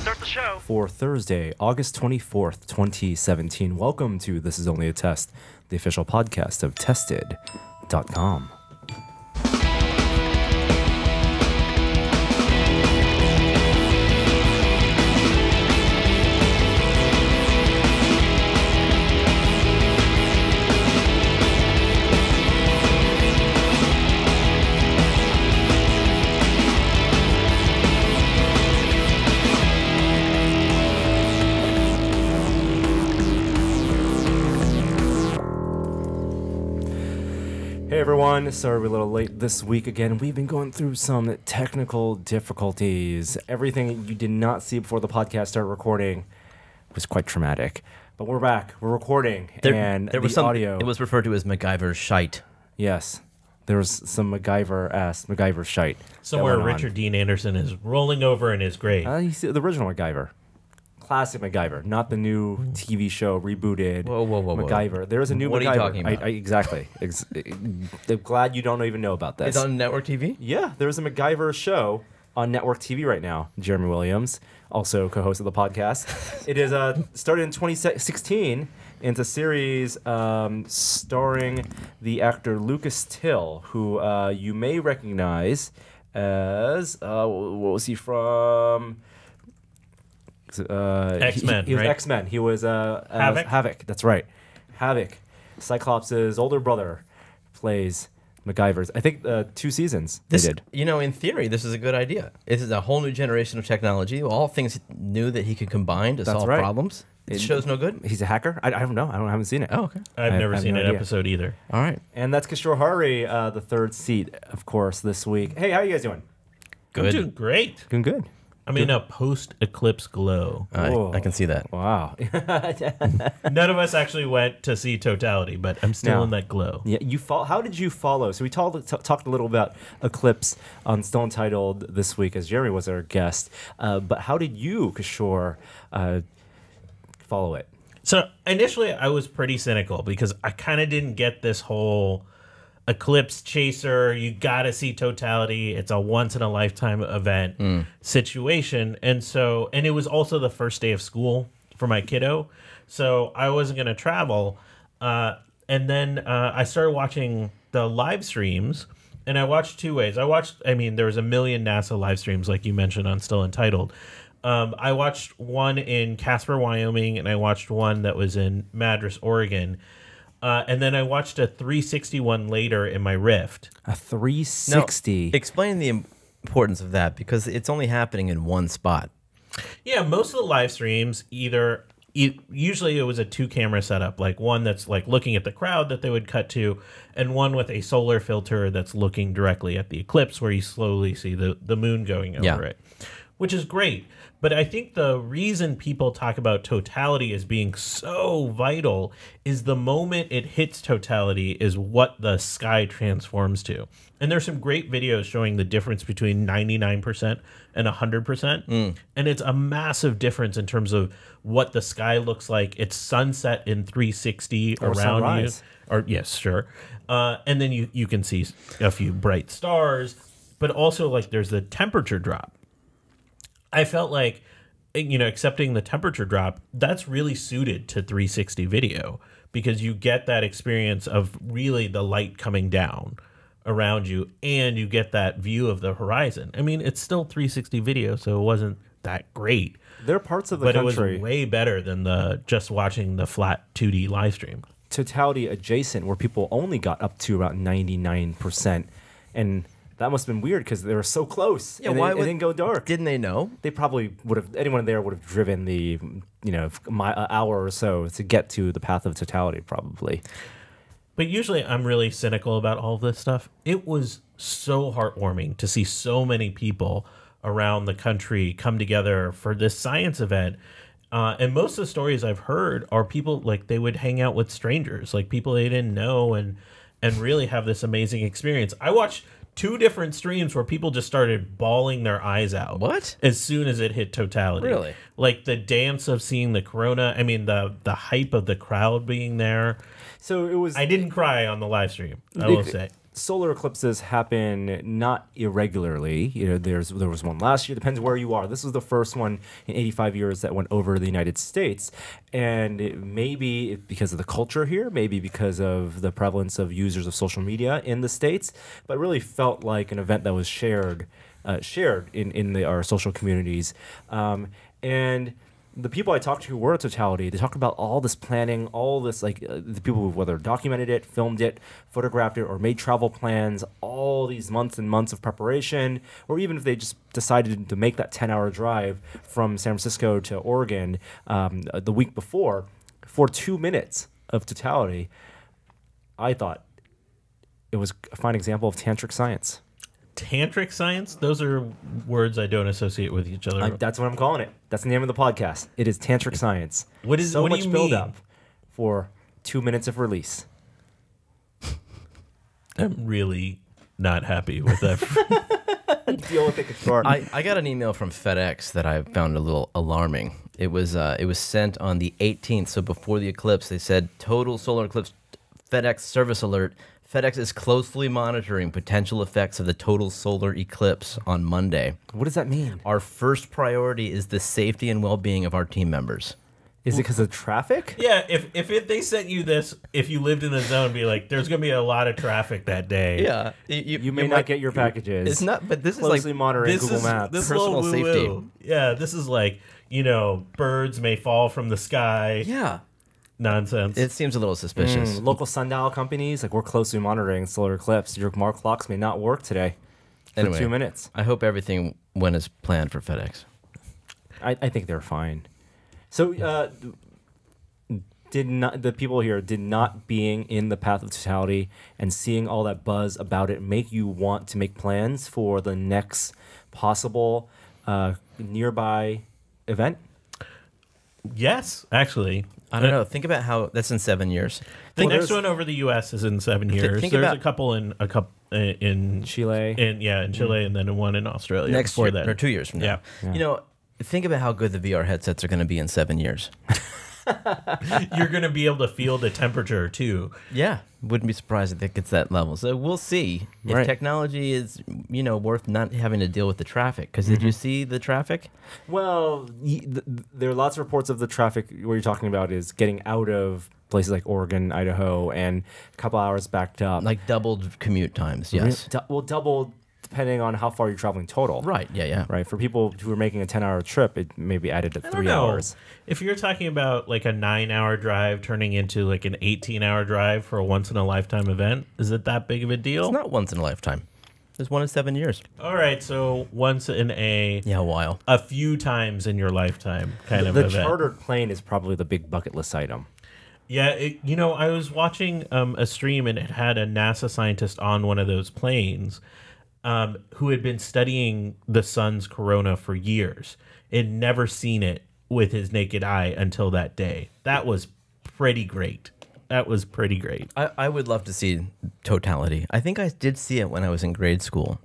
Start the show. For Thursday, August 24th, 2017. Welcome to This Is Only a Test, the official podcast of Tested.com. Hey everyone, sorry we're a little late this week again. We've been going through some technical difficulties. Everything you did not see before the podcast started recording was quite traumatic. But we're back, we're recording, and there was the audio... It was referred to as MacGyver's shite. Yes, there was some MacGyver shite. Somewhere Richard Dean Anderson is rolling over in his grave. He's the original MacGyver. Classic MacGyver, not the new TV show rebooted Whoa. MacGyver. There is a new what MacGyver. What are you talking about? Exactly. I'm glad you don't even know about this. It's on network TV? Yeah, there's a MacGyver show on network TV right now. Jeremy Williams, also co-host of the podcast. It is started in 2016. It's a series starring the actor Lucas Till, who you may recognize as what was he from? X-Men, he was right? X-Men. He was Havoc? Havoc, that's right. Havoc. Cyclops' older brother plays MacGyver's. I think 2 seasons they did. You know, in theory, this is a good idea. This is a whole new generation of technology. All things new that he could combine to solve problems. It show's no good? He's a hacker? I don't know. I haven't seen it. Oh, okay. I've never seen an episode either. All right. And that's Kishore Hari, the third seat, of course, this week. Hey, how you guys doing? I'm doing great. Doing good. I'm in a post-eclipse glow. I can see that. Wow. None of us actually went to see Totality, but I'm still in that glow. Yeah, how did you follow? So we talked a little about Eclipse on Still Untitled this week, as Jeremy was our guest. But how did you, Kishore, follow it? So initially, I was pretty cynical because I kind of didn't get this whole eclipse chaser, you gotta see Totality, it's a once-in-a-lifetime event situation. And it was also the first day of school for my kiddo, so I wasn't going to travel. And then I started watching the live streams, and I watched 2 ways. There was a million NASA live streams, like you mentioned, on Still Untitled. I watched one in Casper, Wyoming, and I watched one that was in Madras, Oregon. And then I watched a 360 one later in my Rift. A 360? Now, explain the importance of that, because it's only happening in one spot. Yeah, most of the live streams, usually it was a 2-camera setup, like one that's like looking at the crowd that they would cut to, and one with a solar filter that's looking directly at the eclipse, where you slowly see the moon going over it, which is great. But I think the reason people talk about Totality as being so vital is the moment it hits Totality is what the sky transforms to. And there's some great videos showing the difference between 99% and 100%. And it's a massive difference in terms of what the sky looks like. It's sunset in 360 or around sunrise. you. Yes, sure. And then you can see a few bright stars. But also, like, there's the temperature drop. I felt like, accepting the temperature drop, that's really suited to 360 video, because you get that experience of really the light coming down around you, and you get that view of the horizon. I mean, it's still 360 video, so it wasn't that great. There are parts of the country... But it was way better than just watching the flat 2D live stream. Totality adjacent, where people only got up to about 99%, and... That must have been weird because they were so close. Yeah, and why it didn't go dark? Didn't they know? They probably would have. Anyone there would have driven the, hour or so to get to the path of Totality, probably. But usually, I'm really cynical about all of this stuff. It was so heartwarming to see so many people around the country come together for this science event. And most of the stories I've heard are people, like, they would hang out with strangers, like people they didn't know, and really have this amazing experience. I watched 2 different streams where people just started bawling their eyes out. What? As soon as it hit Totality. Really? Like the dance of seeing the corona. I mean, the hype of the crowd being there. So it was... I didn't cry on the live stream, I will say. solar eclipses happen not irregularly. There was one last year. Depends where you are. This was the first one in 85 years that went over the United States, and maybe because of the culture here, maybe because of the prevalence of users of social media in the States, but really felt like an event that was shared in our social communities, and the people I talked to were at Totality. They talked about all this planning, all this, like the people who whether documented it, filmed it, photographed it, or made travel plans, all these months and months of preparation, or even if they just decided to make that 10-hour drive from San Francisco to Oregon the week before for 2 minutes of Totality. I thought it was a fine example of tantric science. Tantric science? Those are words I don't associate with each other. That's what I'm calling it. That's the name of the podcast. It is tantric science. What do you build mean? up for 2 minutes of release. I'm really not happy with that. Deal with it, short. I got an email from FedEx that I found a little alarming. It was sent on the 18th, so before the eclipse. They said total solar eclipse FedEx service alert. FedEx is closely monitoring potential effects of the total solar eclipse on Monday. What does that mean? Our first priority is the safety and well-being of our team members. Is it because of traffic? Yeah, if they sent you this, if you lived in the zone, be like, there's going to be a lot of traffic that day. Yeah. You may not get your packages. It's not, but this closely is like monitoring Google Maps. This personal safety. Yeah, this is like, birds may fall from the sky. Yeah. Nonsense. It seems a little suspicious. Local sundial companies, like we're closely monitoring solar eclipse. Your mark clocks may not work today for 2 minutes. I hope everything went as planned for FedEx. I think they're fine. So the people here did not being in the path of totality and seeing all that buzz about it make you want to make plans for the next possible nearby event? Yes, actually. I don't know. Think about how that's in 7 years. The next one over the U.S. is in 7 years. There's a couple in Chile. In Chile, and then one in Australia. Next year, or 2 years from now. Yeah. Think about how good the VR headsets are going to be in 7 years. You're going to be able to feel the temperature too. Yeah, wouldn't be surprised if it gets that level. So we'll see if technology is, worth not having to deal with the traffic. Because did you see the traffic? Well, there are lots of reports of the traffic. What you're talking about is getting out of places like Oregon, Idaho, and a couple hours backed up. Like doubled commute times. Yes. Doubled. Depending on how far you're traveling total. Right, yeah. Right, for people who are making a 10-hour trip, it may be added to 3 hours. If you're talking about like a 9-hour drive turning into like an 18-hour drive for a once-in-a-lifetime event, is it that big of a deal? It's not once in a lifetime. There's one in 7 years. All right, so once in a while. A few times in your lifetime kind of event. The chartered plane is probably the big bucket list item. Yeah, I was watching a stream and it had a NASA scientist on one of those planes who had been studying the sun's corona for years and never seen it with his naked eye until that day. That was pretty great. I would love to see totality. I think I did see it when I was in grade school,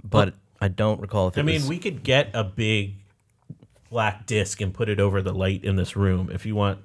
but I don't recall if it was... we could get a big black disc and put it over the light in this room if you want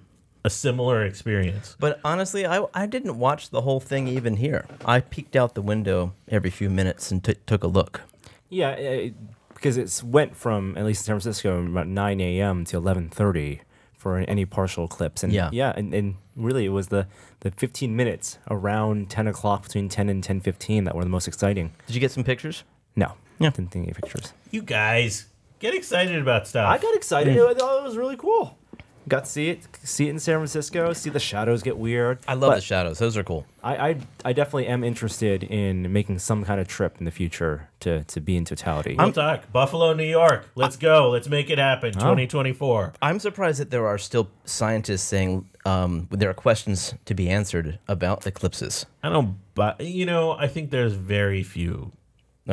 a similar experience. But honestly, I didn't watch the whole thing even here. I peeked out the window every few minutes and took a look. Yeah, because it went from, at least in San Francisco, about 9 a.m. to 11:30 for any partial eclipse. And and really it was the 15 minutes around 10 o'clock, between 10 and 10:15 that were the most exciting. Did you get some pictures? No. Yeah. Didn't take any pictures. You guys, get excited about stuff. I got excited. I thought it was really cool. Got to see it in San Francisco, see the shadows get weird. I love the shadows. Those are cool. I definitely am interested in making some kind of trip in the future to be in totality. We'll talk. Buffalo, New York. Let's go. Let's make it happen. 2024. I'm surprised that there are still scientists saying there are questions to be answered about eclipses. I think there's very few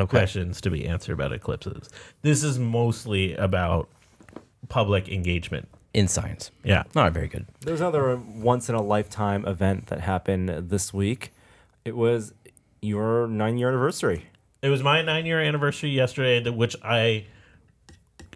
questions to be answered about eclipses. This is mostly about public engagement. In science. Yeah. All right, very good. There was another once-in-a-lifetime event that happened this week. It was your 9-year anniversary. It was my 9-year anniversary yesterday, which I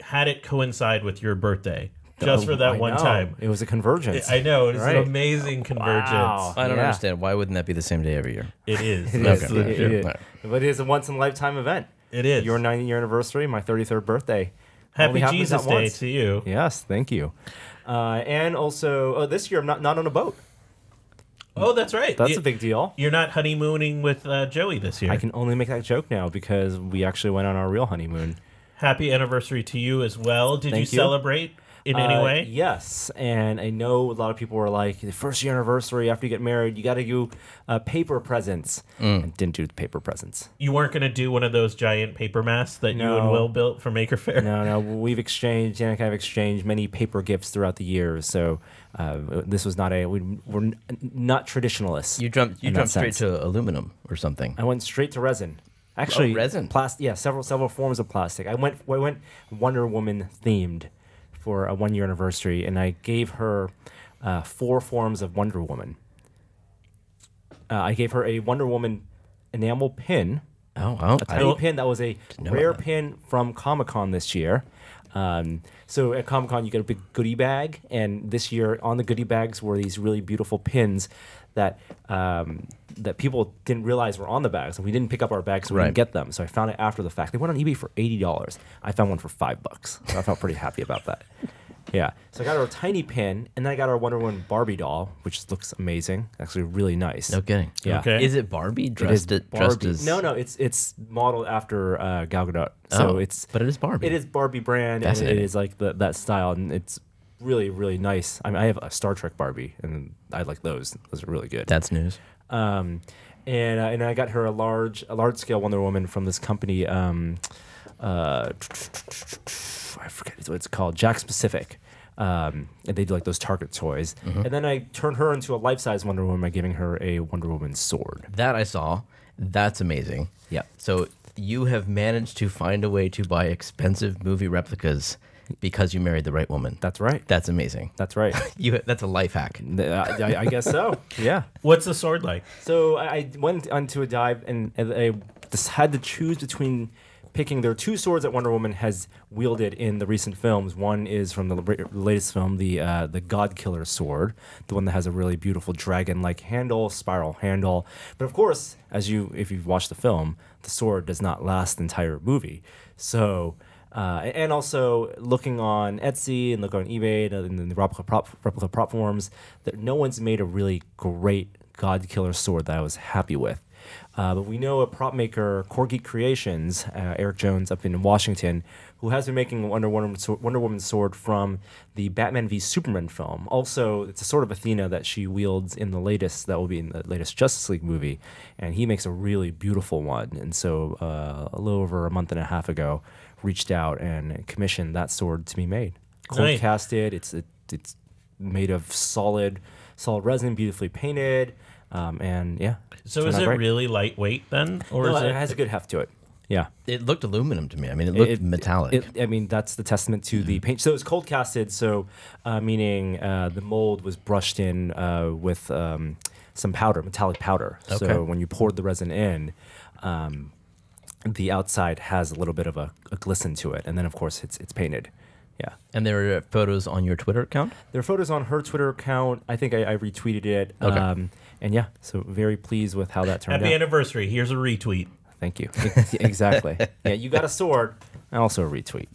had it coincide with your birthday. just for that I one know. time. It was a convergence. I know. It's Right. an amazing convergence. Wow. I don't Yeah. understand. Why wouldn't that be the same day every year? It is. It That's is. the It joke. is. Right. But it is a once in a lifetime event. It is. Your 90-year anniversary, my 33rd birthday. Happy Only happens Jesus at Day once. to you. Yes, thank you. And also, this year I'm not on a boat. Oh, that's right. That's a big deal. You're not honeymooning with Joey this year. I can only make that joke now because we actually went on our real honeymoon. Happy anniversary to you as well. Did Thank you you. celebrate in any way? Yes, and I know a lot of people were like, the first year anniversary after you get married, you got to do paper presents. And didn't do paper presents. You weren't going to do one of those giant paper masks that you and No. Will built for Maker Faire? No, we've exchanged, Janet and I have exchanged many paper gifts throughout the years. So this was not we're not traditionalists. You jumped in that straight sense. to aluminum or something. I went straight to resin. Actually, resin. Plastic. Yeah, several forms of plastic. I went Wonder Woman themed for a 1-year anniversary, and I gave her 4 forms of Wonder Woman. I gave her a Wonder Woman enamel pin, Oh, wow. a tiny pin that was a know rare that. pin from Comic-Con this year. So at Comic-Con, you get a big goodie bag, and this year on the goodie bags were these really beautiful pins that that people didn't realize were on the bags, and we didn't pick up our bags, so we Right. didn't get them. So I found it after the fact. They went on eBay for $80. I found one for $5, so I felt pretty happy about that. Yeah. So I got her a tiny pin, and then I got her a Wonder Woman Barbie doll, which looks amazing. Actually, really nice. No kidding. Yeah. Okay. Is it Barbie It is dressed as? No, it's modeled after Gal Gadot. So but it is Barbie. It is Barbie brand, and it Fascinating. is like that style, and it's really, really nice. I mean, I have a Star Trek Barbie, and I like those. Those are really good. That's news. And I got her a large scale Wonder Woman from this company. I forget what it's called, Jack's Pacific. And they do like those Target toys. And then I turned her into a life size Wonder Woman by giving her a Wonder Woman sword. That I saw. That's amazing. Yeah. So you have managed to find a way to buy expensive movie replicas because you married the right woman. That's right. That's amazing. That's right. That's a life hack. I guess so. Yeah. What's the sword like? So I went onto a dive and I just had to choose between picking. There are 2 swords that Wonder Woman has wielded in the recent films. One is from the latest film, the God Killer sword, the one that has a really beautiful dragon-like handle, spiral handle. But of course, if you've watched the film, the sword does not last the entire movie. So. And also looking on Etsy and looking on eBay and the replica prop forums, that no one's made a really great God Killer sword that I was happy with. But we know a prop maker, Core Geek Creations, Eric Jones up in Washington, who has been making Wonder Woman sword from the Batman v Superman film. Also, it's a sword of Athena that she wields in the latest Justice League movie, and he makes a really beautiful one. And so, a little over a month and a half ago, reached out and commissioned that sword to be made. Cold Nice. casted. It's made of solid resin, beautifully painted, and yeah. So turned is out it great. really lightweight then? Or No, is it it has a good heft to it. Yeah. It looked aluminum to me. I mean, it looked metallic. I mean, that's the testament to the paint. So it was cold casted, so meaning the mold was brushed in with some powder, metallic powder. Okay. So when you poured the resin in, the outside has a little bit of a glisten to it, and then of course it's painted. Yeah. And there are photos on your Twitter account? There are photos on her Twitter account. I think I retweeted it. Okay. And yeah, so very pleased with how that turned Happy out. anniversary. Here's a retweet. Thank you. Exactly. Yeah, you got a sword, and also a retweet.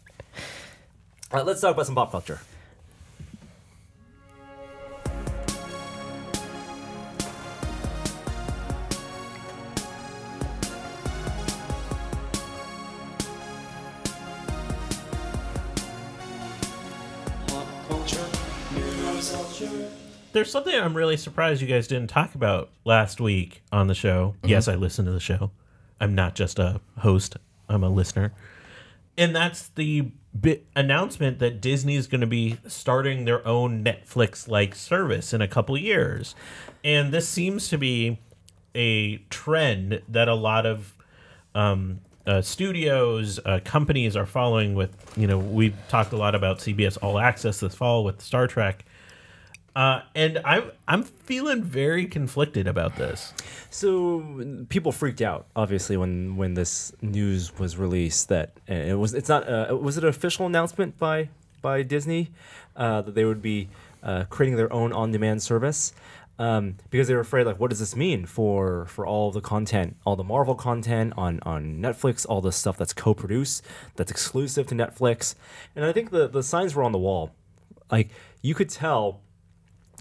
Let's talk about some pop culture. There's something I'm really surprised you guys didn't talk about last week on the show. Yes, I listened to the show. I'm not just a host, I'm a listener. And that's the announcement that Disney is going to be starting their own Netflix-like service in a couple years. And this seems to be a trend that a lot of studios, companies are following with, we've talked a lot about CBS All Access this fall with Star Trek. And I'm feeling very conflicted about this. So people freaked out, obviously, when this news was released. That was it an official announcement by by Disney, that they would be creating their own on-demand service. Because they were afraid, like, what does this mean for all the content, all the Marvel content on Netflix, all the stuff that's co-produced, that's exclusive to Netflix. And I think the signs were on the wall. Like, you could tell,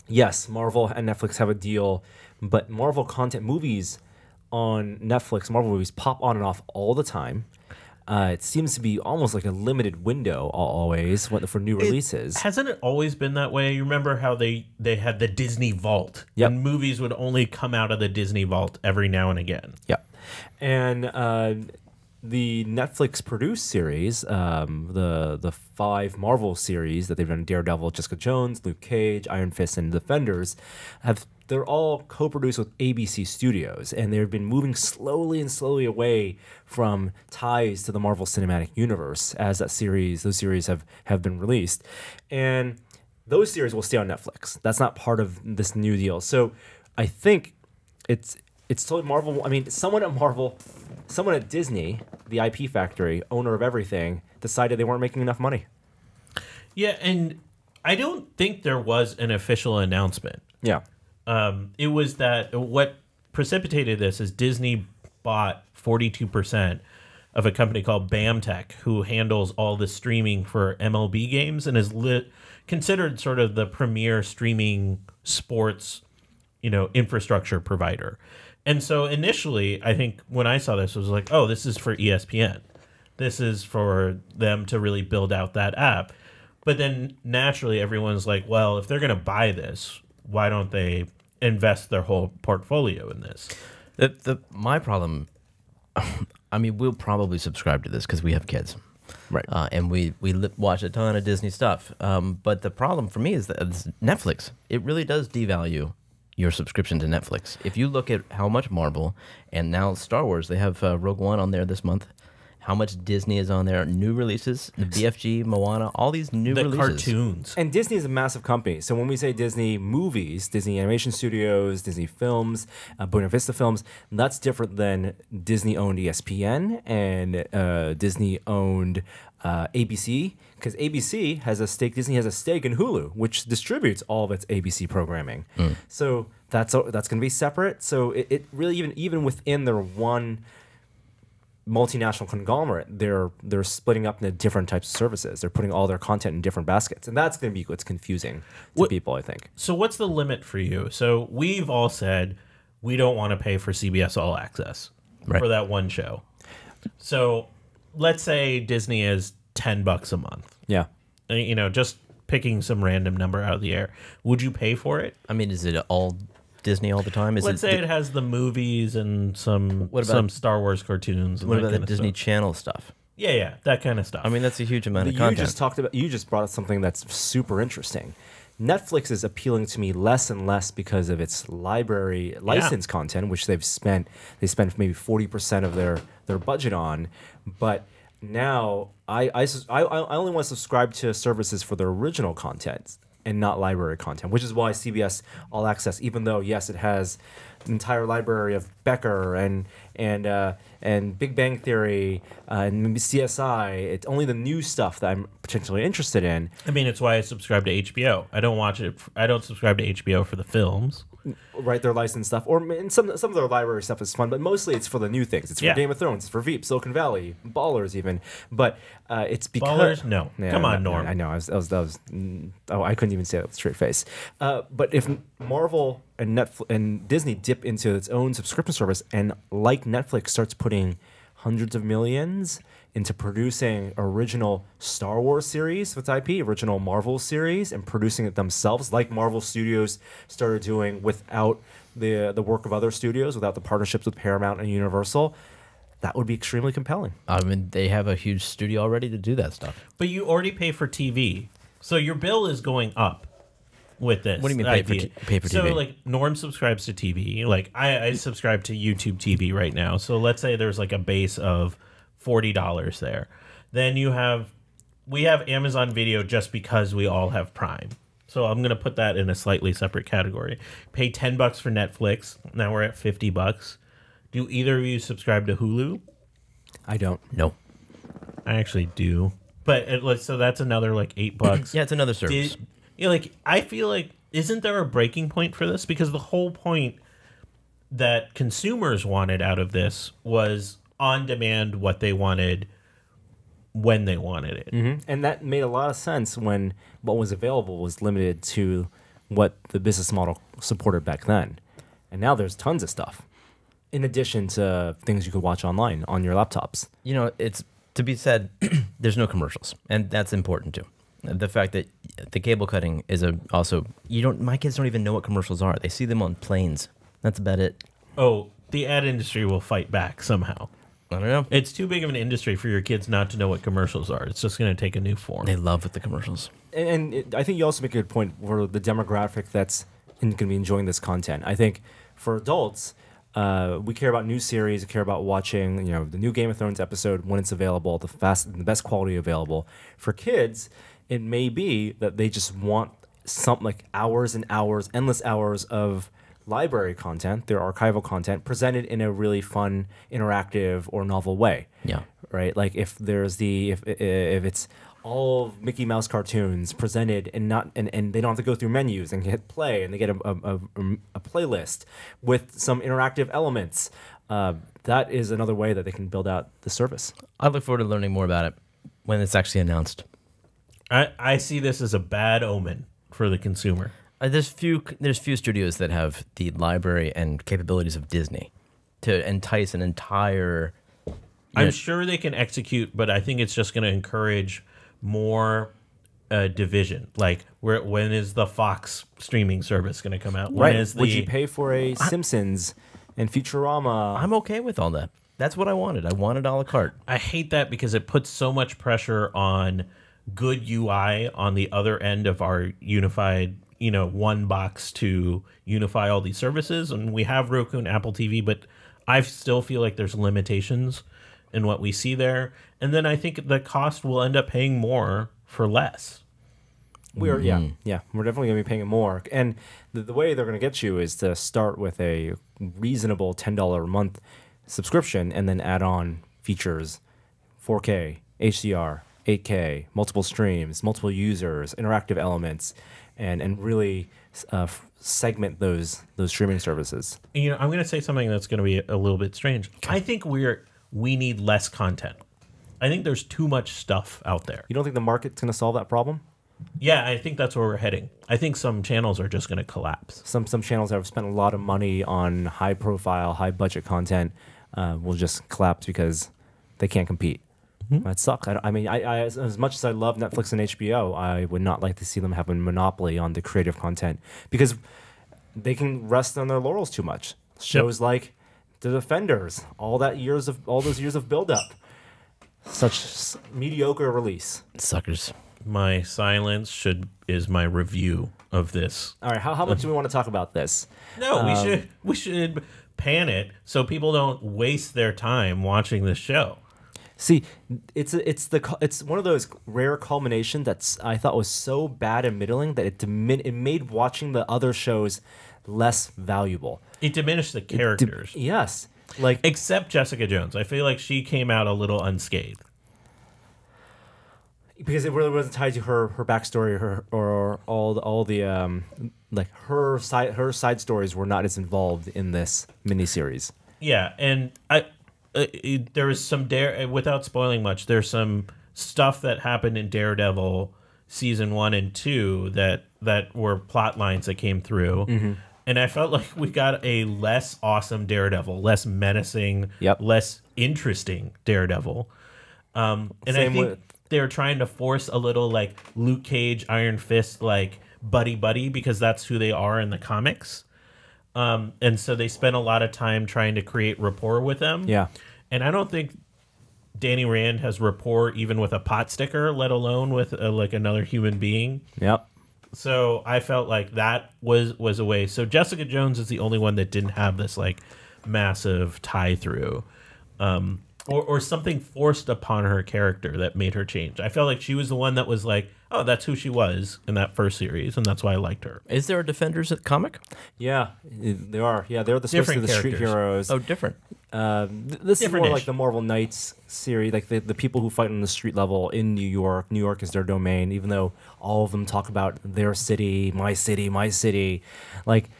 yes, Marvel and Netflix have a deal, but Marvel content movies on Netflix, Marvel movies pop on and off all the time. It seems to be almost like a limited window always for new releases. Hasn't it always been that way? You remember how they had the Disney Vault, Yep. and movies would only come out of the Disney Vault every now and again. Yeah. And the Netflix produced series, the 5 Marvel series that they've done, Daredevil, Jessica Jones, Luke Cage, Iron Fist, and Defenders, they're all co-produced with ABC Studios, and they've been moving slowly away from ties to the Marvel Cinematic Universe as those series have been released. And those series will stay on Netflix. That's not part of this new deal. So I think it's totally Marvel. I mean, someone at Disney, the IP factory, owner of everything, decided they weren't making enough money. Yeah, and I don't think there was an official announcement. Yeah. It was that what precipitated this is Disney bought 42% of a company called BAMTech, who handles all the streaming for MLB games and is considered sort of the premier streaming sports, infrastructure provider. And so initially, I think when I saw this, it was like, oh, this is for ESPN. This is for them to really build out that app. But then naturally, everyone's like, well, if they're going to buy this, why don't they invest their whole portfolio in this? My problem, I mean, we'll probably subscribe to this because we have kids. Right. And we watch a ton of Disney stuff. But the problem for me is that Netflix, it really does devalue your subscription to Netflix. If you look at how much Marvel and now Star Wars, they have Rogue One on there this month. How much Disney is on there? New releases, the BFG, Moana, all these new The releases. cartoons. And Disney is a massive company. So when we say Disney movies, Disney Animation Studios, Disney Films, Buena Vista Films, that's different than Disney-owned ESPN and Disney-owned ABC, because ABC has a stake. Disney has a stake in Hulu, which distributes all of its ABC programming. So that's going to be separate. So it really even within their one multinational conglomerate, they're splitting up into different types of services. They're putting all their content in different baskets, and that's going to be what's confusing to people, I think. So what's the limit for you? So we've all said we don't want to pay for CBS All Access for that one show. So let's say Disney is $10 a month. Yeah. Just picking some random number out of the air. Would you pay for it? I mean, is it all Disney all the time? Let's say it has the movies and some Star Wars cartoons. And what about the kind of Disney stuff. Channel stuff? Yeah, that kind of stuff. I mean, that's a huge amount of content. You just brought up something that's super interesting. Netflix is appealing to me less and less because of its library license content, which they spent maybe 40% of their budget on. But now I only want to subscribe to services for their original content and not library content, which is why CBS All Access, even though yes, it has an entire library of Becker and Big Bang Theory and maybe CSI, it's only the new stuff that I'm potentially interested in. I mean, it's why I subscribe to HBO. I don't subscribe to HBO for the films. Right, their licensed stuff, and some of their library stuff is fun, but mostly it's for the new things. It's for Game of Thrones, it's for Veep, Silicon Valley, Ballers, even. But it's because Ballers, no, come on, Norm. I know. I couldn't even say that with a straight face. But if Marvel and Netflix and Disney dip into its own subscription service, and like Netflix starts putting hundreds of millions into producing original Star Wars series with IP, original Marvel series, and producing it themselves, like Marvel Studios started doing without the work of other studios, without the partnerships with Paramount and Universal, that would be extremely compelling. I mean, they have a huge studio already to do that stuff. But you already pay for TV, so your bill is going up with this. What do you mean pay for TV? So like Norm subscribes to TV. Like I subscribe to YouTube TV right now. So let's say there's like a base of $40 there. Then we have Amazon Video just because we all have Prime. So I'm gonna put that in a slightly separate category. Pay $10 for Netflix. Now we're at $50. Do either of you subscribe to Hulu? I don't. No. I actually do. But so that's another like $8. Yeah, it's another service. Like I feel like isn't there a breaking point for this? Because the whole point that consumers wanted out of this was on demand what they wanted when they wanted it. Mm-hmm. And that made a lot of sense when what was available was limited to what the business model supported back then. And now there's tons of stuff in addition to things you could watch online on your laptops. You know, it's to be said, there's no commercials, and that's important too. The fact that the cable cutting is also, my kids don't even know what commercials are. They see them on planes. That's about it. Oh, the ad industry will fight back somehow. I don't know. It's too big of an industry for your kids not to know what commercials are. It's just going to take a new form. They love with the commercials. And I think you also make a good point for the demographic that's going to be enjoying this content. I think for adults, we care about new series, we care about watching, the new Game of Thrones episode when it's available, the best quality available. For kids, it may be that they just want something like hours and hours, endless hours of library content, their archival content, presented in a really fun, interactive, or novel way. Yeah. Right? Like if it's all of Mickey Mouse cartoons presented and they don't have to go through menus and hit play, and they get a playlist with some interactive elements. That is another way that they can build out the service. I look forward to learning more about it when it's actually announced. I see this as a bad omen for the consumer. There's few studios that have the library and capabilities of Disney to entice an entire. I'm sure they can execute, but I think it's just going to encourage more division. Like, when is the Fox streaming service going to come out? When is Would you pay for a Simpsons and Futurama? I'm okay with all that. That's what I wanted. I wanted a la carte. I hate that because it puts so much pressure on good UI on the other end of our unified, one box to unify all these services. And we have Roku and Apple TV, but I still feel like there's limitations in what we see there. And then I think the cost will end up paying more for less. We're definitely going to be paying more. And the way they're going to get you is to start with a reasonable $10 a month subscription and then add on features, 4K, HDR, 8K, multiple streams, multiple users, interactive elements, and really segment those streaming services. I'm going to say something that's going to be a little bit strange. Okay. I think we need less content. I think there's too much stuff out there. You don't think the market's going to solve that problem? Yeah, I think that's where we're heading. I think some channels are just going to collapse. Some channels that have spent a lot of money on high-profile, high-budget content will just collapse because they can't compete. Mm-hmm. That sucks. I as much as I love Netflix and HBO, I would not like to see them have a monopoly on the creative content because they can rest on their laurels too much. Shows like The Defenders, all those years of build-up, such mediocre release. Suckers. My silence is my review of this. All right, how much do we want to talk about this? No, we should pan it so people don't waste their time watching this show. See, it's one of those rare culminations that I thought was so bad and middling that it made watching the other shows less valuable. It diminished the characters. Yes, except Jessica Jones. I feel like she came out a little unscathed because it really wasn't tied to her backstory or all the her side stories were not as involved in this miniseries. Yeah, and there was some without spoiling much. There's some stuff that happened in Daredevil season 1 and 2 that were plot lines that came through. Mm-hmm. And I felt like we got a less awesome Daredevil, less menacing, less interesting Daredevil. And I think they're trying to force a little like Luke Cage, Iron Fist, like buddy because that's who they are in the comics. And so they spent a lot of time trying to create rapport with them. Yeah. And I don't think Danny Rand has rapport even with a pot sticker, let alone with like another human being. Yep. So I felt like that was a way. So Jessica Jones is the only one that didn't have this like massive tie through. Or something forced upon her character that made her change. I felt like she was the one that was like, oh, that's who she was in that first series, and that's why I liked her. Is there a Defenders comic? Yeah, they are. Yeah, they're the different street heroes. Oh, different. This is more Different-ish. like the Marvel Knights series, like the people who fight on the street level in New York. New York is their domain, even though all of them talk about their city, my city, my city. Like,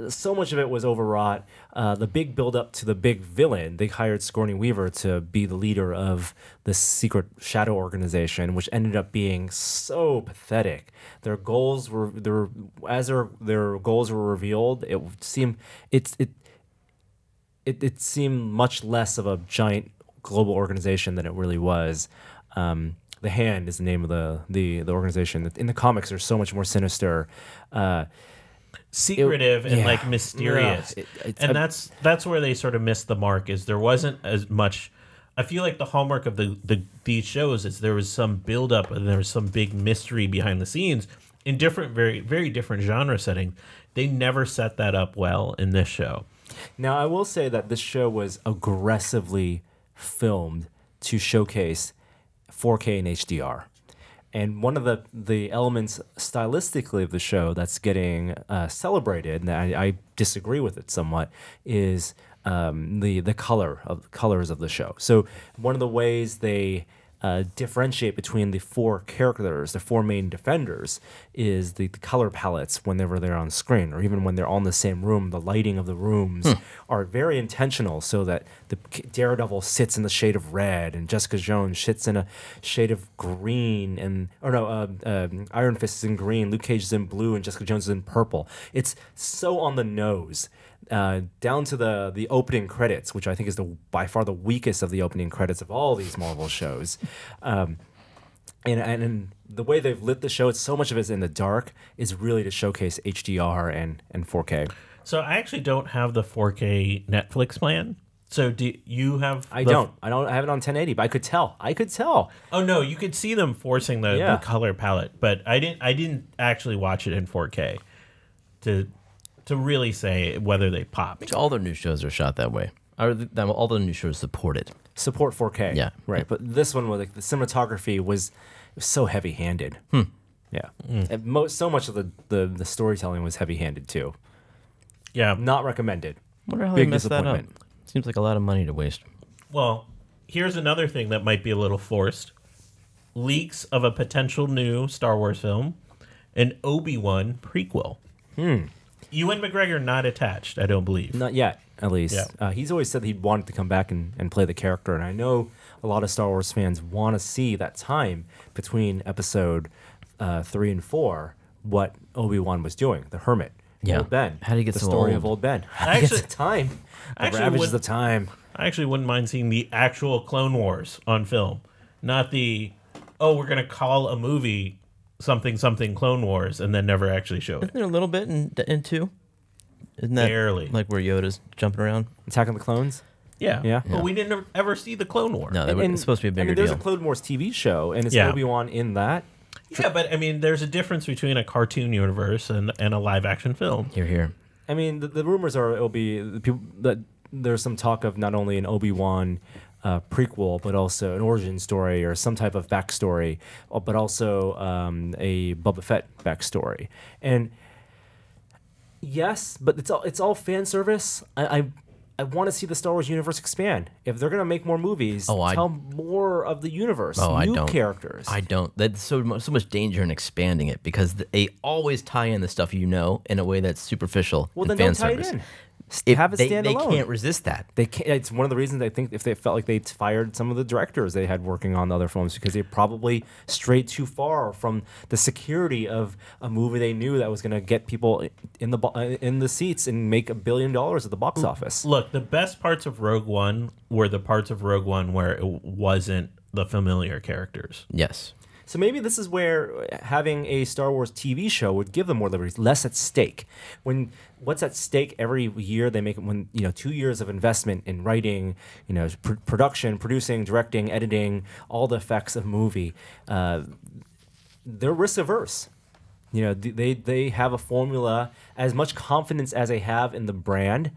so much of it was overwrought. The big build-up to the big villain, they hired Sigourney Weaver to be the leader of this secret shadow organization, which ended up being so pathetic. Their goals were their goals were revealed. It seemed it seemed much less of a giant global organization than it really was. The Hand is the name of the organization. In the comics, they're so much more sinister. Secretive and like mysterious. And that's where they sort of missed the mark, is there wasn't as much. I feel like the hallmark of these shows is there was some build up and there was some big mystery behind the scenes in different, very, very different genre settings. They never set that up well in this show. Now, I will say that this show was aggressively filmed to showcase 4K and HDR. And one of the elements stylistically of the show that's getting celebrated, and I disagree with it somewhat, is the colors of the show. So one of the ways they differentiate between the four characters, the four main defenders, is the color palettes whenever they're on screen, or even when they're all in the same room. The lighting of the rooms are very intentional, so that the Daredevil sits in the shade of red, and Jessica Jones sits in a shade of green, and Iron Fist is in green, Luke Cage is in blue, and Jessica Jones is in purple. It's so on the nose. Down to the opening credits, which I think is by far the weakest of the opening credits of all these Marvel shows. And the way they've lit the show, it's so much of it's in the dark, is really to showcase HDR and 4K. So I actually don't have the 4K Netflix plan. So do you have? I don't have it on 1080, but I could tell. Oh no, you could see them forcing the color palette, but I didn't actually watch it in 4K to really say whether they popped. All their new shows are shot that way. All the new shows support it. Support 4K. Yeah. Right. But this one was like the cinematography was so heavy-handed. Yeah. And so much of the storytelling was heavy-handed too. Yeah. Not recommended. Wonder how Big they messed that up. disappointment. Seems like a lot of money to waste. Well, here's another thing that might be a little forced. Leaks of a potential new Star Wars film, an Obi-Wan prequel. Ewan McGregor not attached, I don't believe. Not yet, at least. Yeah. He's always said he'd wanted to come back and play the character, and I know a lot of Star Wars fans want to see that time between episode 3 and 4, what Obi-Wan was doing, the Hermit. Yeah. Old Ben. How did he get the so story old? of Old Ben? Actually- the time. The actually ravages would- of time. I actually wouldn't mind seeing the actual Clone Wars on film, not the, we're going to call a movie something Clone Wars and then never actually show it. Isn't there a little bit in 2? Isn't that Barely. like where Yoda's jumping around? Attack of the Clones? Yeah. Yeah. But we didn't ever see the Clone War. No, it's supposed to be a bigger there's deal. a Clone Wars TV show, and it's Yeah. Obi-Wan in that. Yeah, but I mean, there's a difference between a cartoon universe and a live action film. Here. I mean, the rumors are it'll be the people that there's some talk of not only an Obi-Wan prequel, but also an origin story or some type of backstory, but also a Boba Fett backstory. And yes, but it's all fan service. I want to see the Star Wars universe expand. If they're gonna make more movies, tell more of the universe. New characters. I don't. That's so much danger in expanding it, because they always tie in the stuff in a way that's superficial. Well, and then fan don't tie service. it in. Have it they stand alone. can't resist that. They can't, it's one of the reasons I think if they felt like they fired some of the directors they had working on the other films, because they probably strayed too far from the security of a movie they knew that was going to get people in the seats and make $1 billion at the box office. Look, the best parts of Rogue One were the parts of Rogue One where it wasn't the familiar characters. Yes. So maybe this is where having a Star Wars TV show would give them more liberties, less at stake. What's at stake every year they make, 2 years of investment in writing, production, producing, directing, editing, all the effects of movie. They're risk averse. They have a formula. As much confidence as they have in the brand,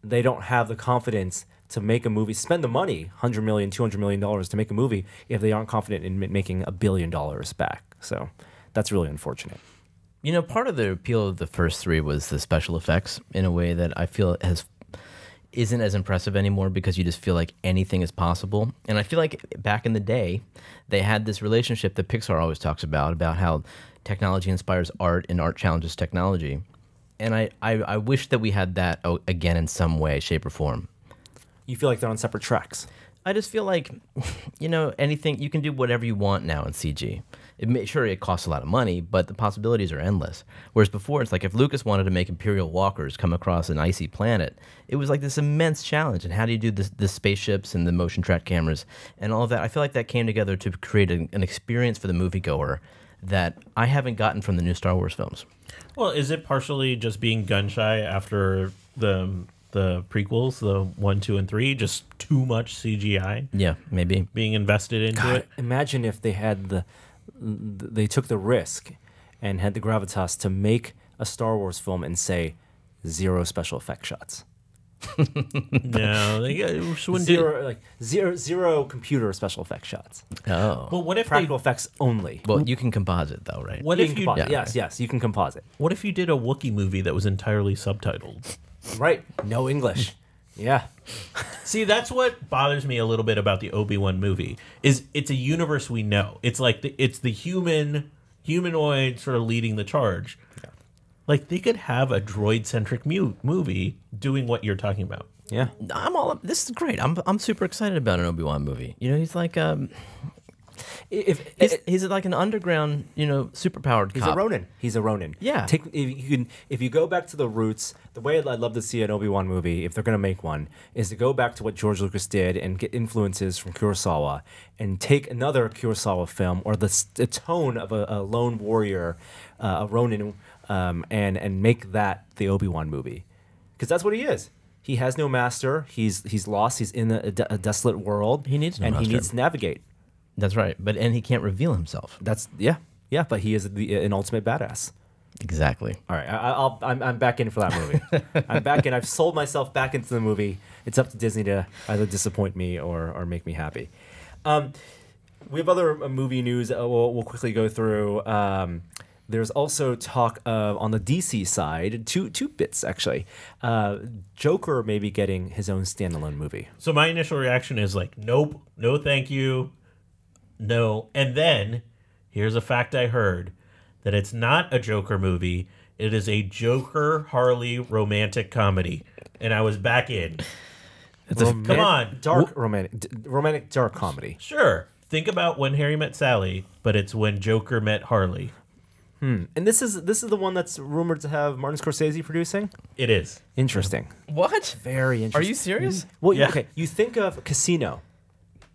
they don't have the confidence to make a movie, spend the money, $100 million, $200 million to make a movie if they aren't confident in making $1 billion back. So that's really unfortunate. Part of the appeal of the first 3 was the special effects in a way that I feel isn't as impressive anymore because you just feel like anything is possible. And I feel like back in the day, they had this relationship that Pixar always talks about how technology inspires art and art challenges technology. And I wish that we had that again in some way, shape, or form. You feel like they're on separate tracks. I just feel like, anything, you can do whatever you want now in CG. Sure, it costs a lot of money, but the possibilities are endless. Whereas before, it's like if Lucas wanted to make Imperial walkers come across an icy planet, it was like this immense challenge. And how do you do the spaceships and the motion track cameras and all of that? I feel like that came together to create an experience for the moviegoer that I haven't gotten from the new Star Wars films. Well, is it partially just being gun shy after the prequels, the 1, 2, and 3, just too much CGI? Yeah, maybe. Being invested into it? Imagine if they had they took the risk and had the gravitas to make a Star Wars film and say 0 special effect shots. No, they just wouldn't do. Zero computer special effect shots. Oh. Well, what if Practical effects only. Well, you can composite, though, right? What if you? Yes, you can composite. What if you did a Wookiee movie that was entirely subtitled? Right, no English. Yeah. See, that's what bothers me a little bit about the Obi-Wan movie. Is it's a universe we know. It's like it's the humanoid sort of leading the charge. Yeah. Like they could have a droid-centric movie doing what you're talking about. Yeah. This is great. I'm super excited about an Obi-Wan movie. He's like he's like an underground, superpowered cop. He's a Ronin. He's a Ronin. Yeah. If you go back to the roots, the way I'd love to see an Obi-Wan movie, if they're going to make one, is to go back to what George Lucas did and get influences from Kurosawa and take another Kurosawa film or the tone of a lone warrior, a Ronin, and make that the Obi-Wan movie. Because that's what he is. He has no master. He's lost. He's in a desolate world. He needs no master. He needs to navigate. That's right. And he can't reveal himself. Yeah. But he is an ultimate badass. Exactly. All right, I'm back in for that movie. I'm back in. I've sold myself back into the movie. It's up to Disney to either disappoint me or make me happy. We have other movie news we'll quickly go through. There's also talk of, on the DC side, two bits actually. Joker may be getting his own standalone movie. So my initial reaction is like, nope, no thank you, no. And then, here's a fact I heard, that it's not a Joker movie. It is a Joker-Harley romantic comedy. And I was back in. Come on. Romantic dark comedy. Sure. Think about When Harry Met Sally, but it's When Joker Met Harley. And this is the one that's rumored to have Martin Scorsese producing? It is. Interesting. What? Very interesting. Are you serious? Well, Yeah. Okay. You think of Casino,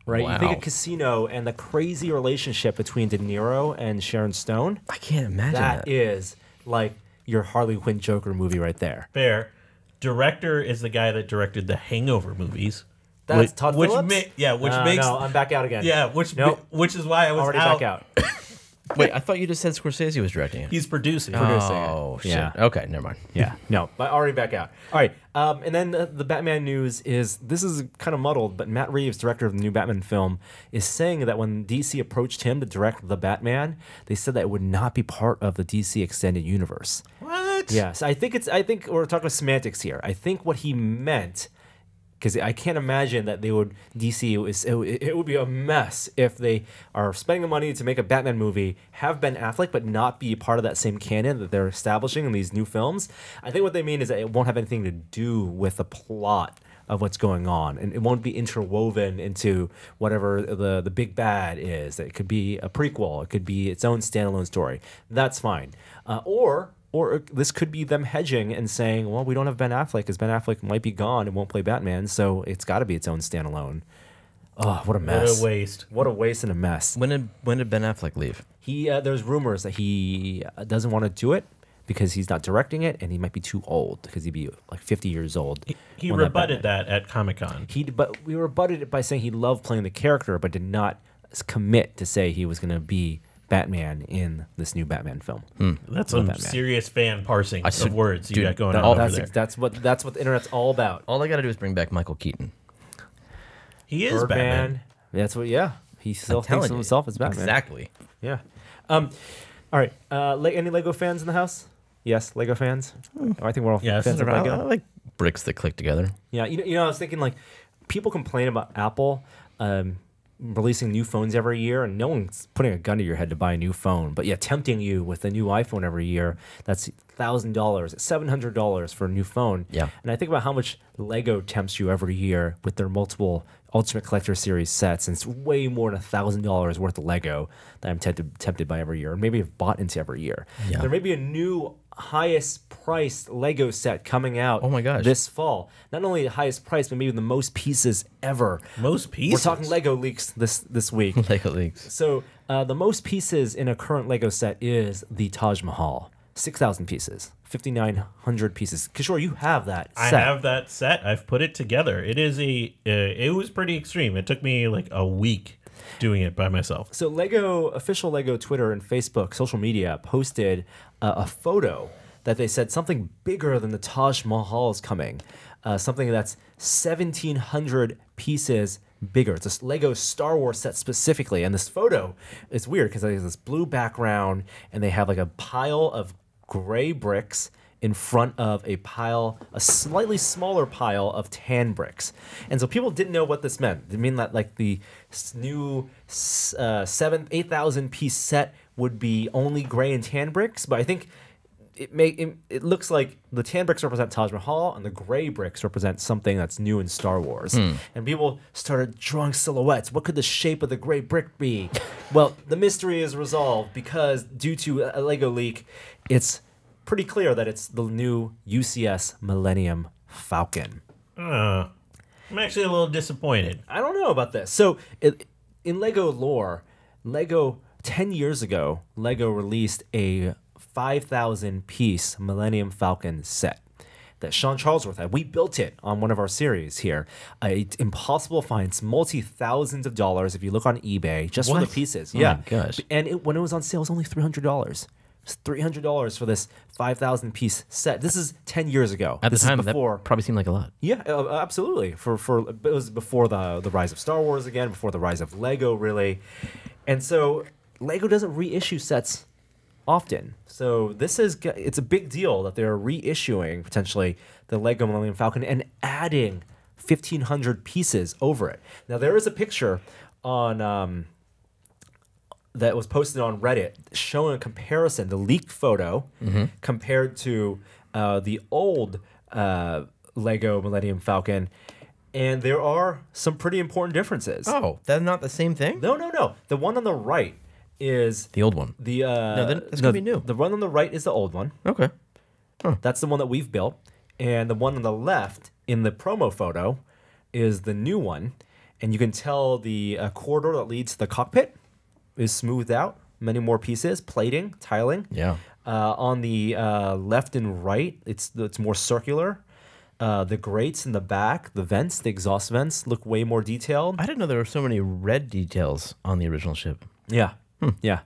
right? Wow. You think of Casino and the crazy relationship between De Niro and Sharon Stone. I can't imagine That that. is like your Harley Quinn Joker movie right there. Fair. Director is the guy that directed the Hangover movies. That's Todd Phillips? Makes No, I'm back out again. yeah, which is why I was Already out. back out. Wait, I thought you just said Scorsese was directing it. He's producing. Oh, shit. Yeah. Okay, never mind. Yeah, no, but already back out. All right, and then the Batman news is, this is kind of muddled, but Matt Reeves, director of the new Batman film, is saying that when DC approached him to direct the Batman, they said that it would not be part of the DC extended universe. What? Yes, I think we're talking semantics here. I think what he meant, because I can't imagine that it would be a mess if they are spending the money to make a Batman movie, have Ben Affleck, but not be part of that same canon that they're establishing in these new films. I think what they mean is that it won't have anything to do with the plot of what's going on, and it won't be interwoven into whatever the big bad is. It could be a prequel. It could be its own standalone story. That's fine. Or this could be them hedging and saying, well, we don't have Ben Affleck because Ben Affleck might be gone and won't play Batman, so it's got to be its own standalone. Oh, what a mess. What a waste. What a waste and a mess. When did Ben Affleck leave? There's rumors that he doesn't want to do it because he's not directing it, and he might be too old because he'd be like 50 years old. He rebutted that at Comic-Con. But we rebutted it by saying he loved playing the character, but did not commit to say he was going to be Batman in this new Batman film. That's some serious fan parsing of words you got going on over there. That's what the internet's all about. All I got to do is bring back Michael Keaton. He is Batman. That's what. Yeah, he still thinks of himself as Batman. Exactly. Yeah. All right. Any Lego fans in the house? Yes, Lego fans. I think we're all fans of Lego. I like bricks that click together. Yeah, I was thinking like people complain about Apple releasing new phones every year, and no one's putting a gun to your head to buy a new phone, but tempting you with a new iPhone every year. That's $1,000, $700 for a new phone. Yeah. And I think about how much Lego tempts you every year with their multiple Ultimate Collector Series sets, and it's way more than $1,000 worth of Lego that I'm tempted by every year, and maybe have bought into every year. Yeah. There may be a new highest priced Lego set coming out Oh my gosh. this fall. Not only the highest price, but maybe the most pieces ever. Most pieces? We're talking Lego leaks this week. Lego leaks. So the most pieces in a current Lego set is the Taj Mahal. 6,000 pieces. 5,900 pieces. Kishore, you have that set. I have that set. I've put it together. It is it was pretty extreme. It took me like a week doing it by myself. So official Lego Twitter and Facebook social media posted a photo that they said something bigger than the Taj Mahal is coming. Something that's 1,700 pieces bigger. It's a Lego Star Wars set specifically. And this photo is weird because there's this blue background and they have like a pile of gray bricks in front of a slightly smaller pile of tan bricks. And so people didn't know what this meant. They mean that like the new 8,000 piece set would be only gray and tan bricks, but I think it looks like the tan bricks represent Taj Mahal and the gray bricks represent something that's new in Star Wars. And people started drawing silhouettes. What could the shape of the gray brick be? Well, the mystery is resolved because due to a Lego leak, it's pretty clear that it's the new UCS Millennium Falcon. I'm actually a little disappointed. I don't know about this. So in Lego lore, 10 years ago, Lego released a 5,000 piece Millennium Falcon set that Sean Charlesworth had. We built it on one of our series here. It's impossible to find. It's multi-thousands of dollars if you look on eBay just for the pieces. Oh yeah. my gosh. And when it was on sale, it was only $300. It's $300 for this 5,000 piece set. This is 10 years ago. At the This time, is before, that probably seemed like a lot. yeah, absolutely. It was before the rise of Star Wars again, before the rise of Lego, really. And so Lego doesn't reissue sets often. So it's a big deal that they're reissuing potentially the Lego Millennium Falcon and adding 1,500 pieces over it. Now there is a picture on that was posted on Reddit showing a comparison, the leaked photo compared to the old Lego Millennium Falcon, and there are some pretty important differences. Oh, that's not the same thing? No. The one on the right is The old one. the that's gonna be new. The one on the right is the old one. Okay. That's the one that we've built, and the one on the left in the promo photo is the new one, and you can tell the corridor that leads to the cockpit is smoothed out. Many more pieces, plating, tiling. Yeah. On the left and right, it's more circular. The grates in the back, the vents, the exhaust vents look way more detailed. I didn't know there were so many red details on the original ship. Yeah. Yeah.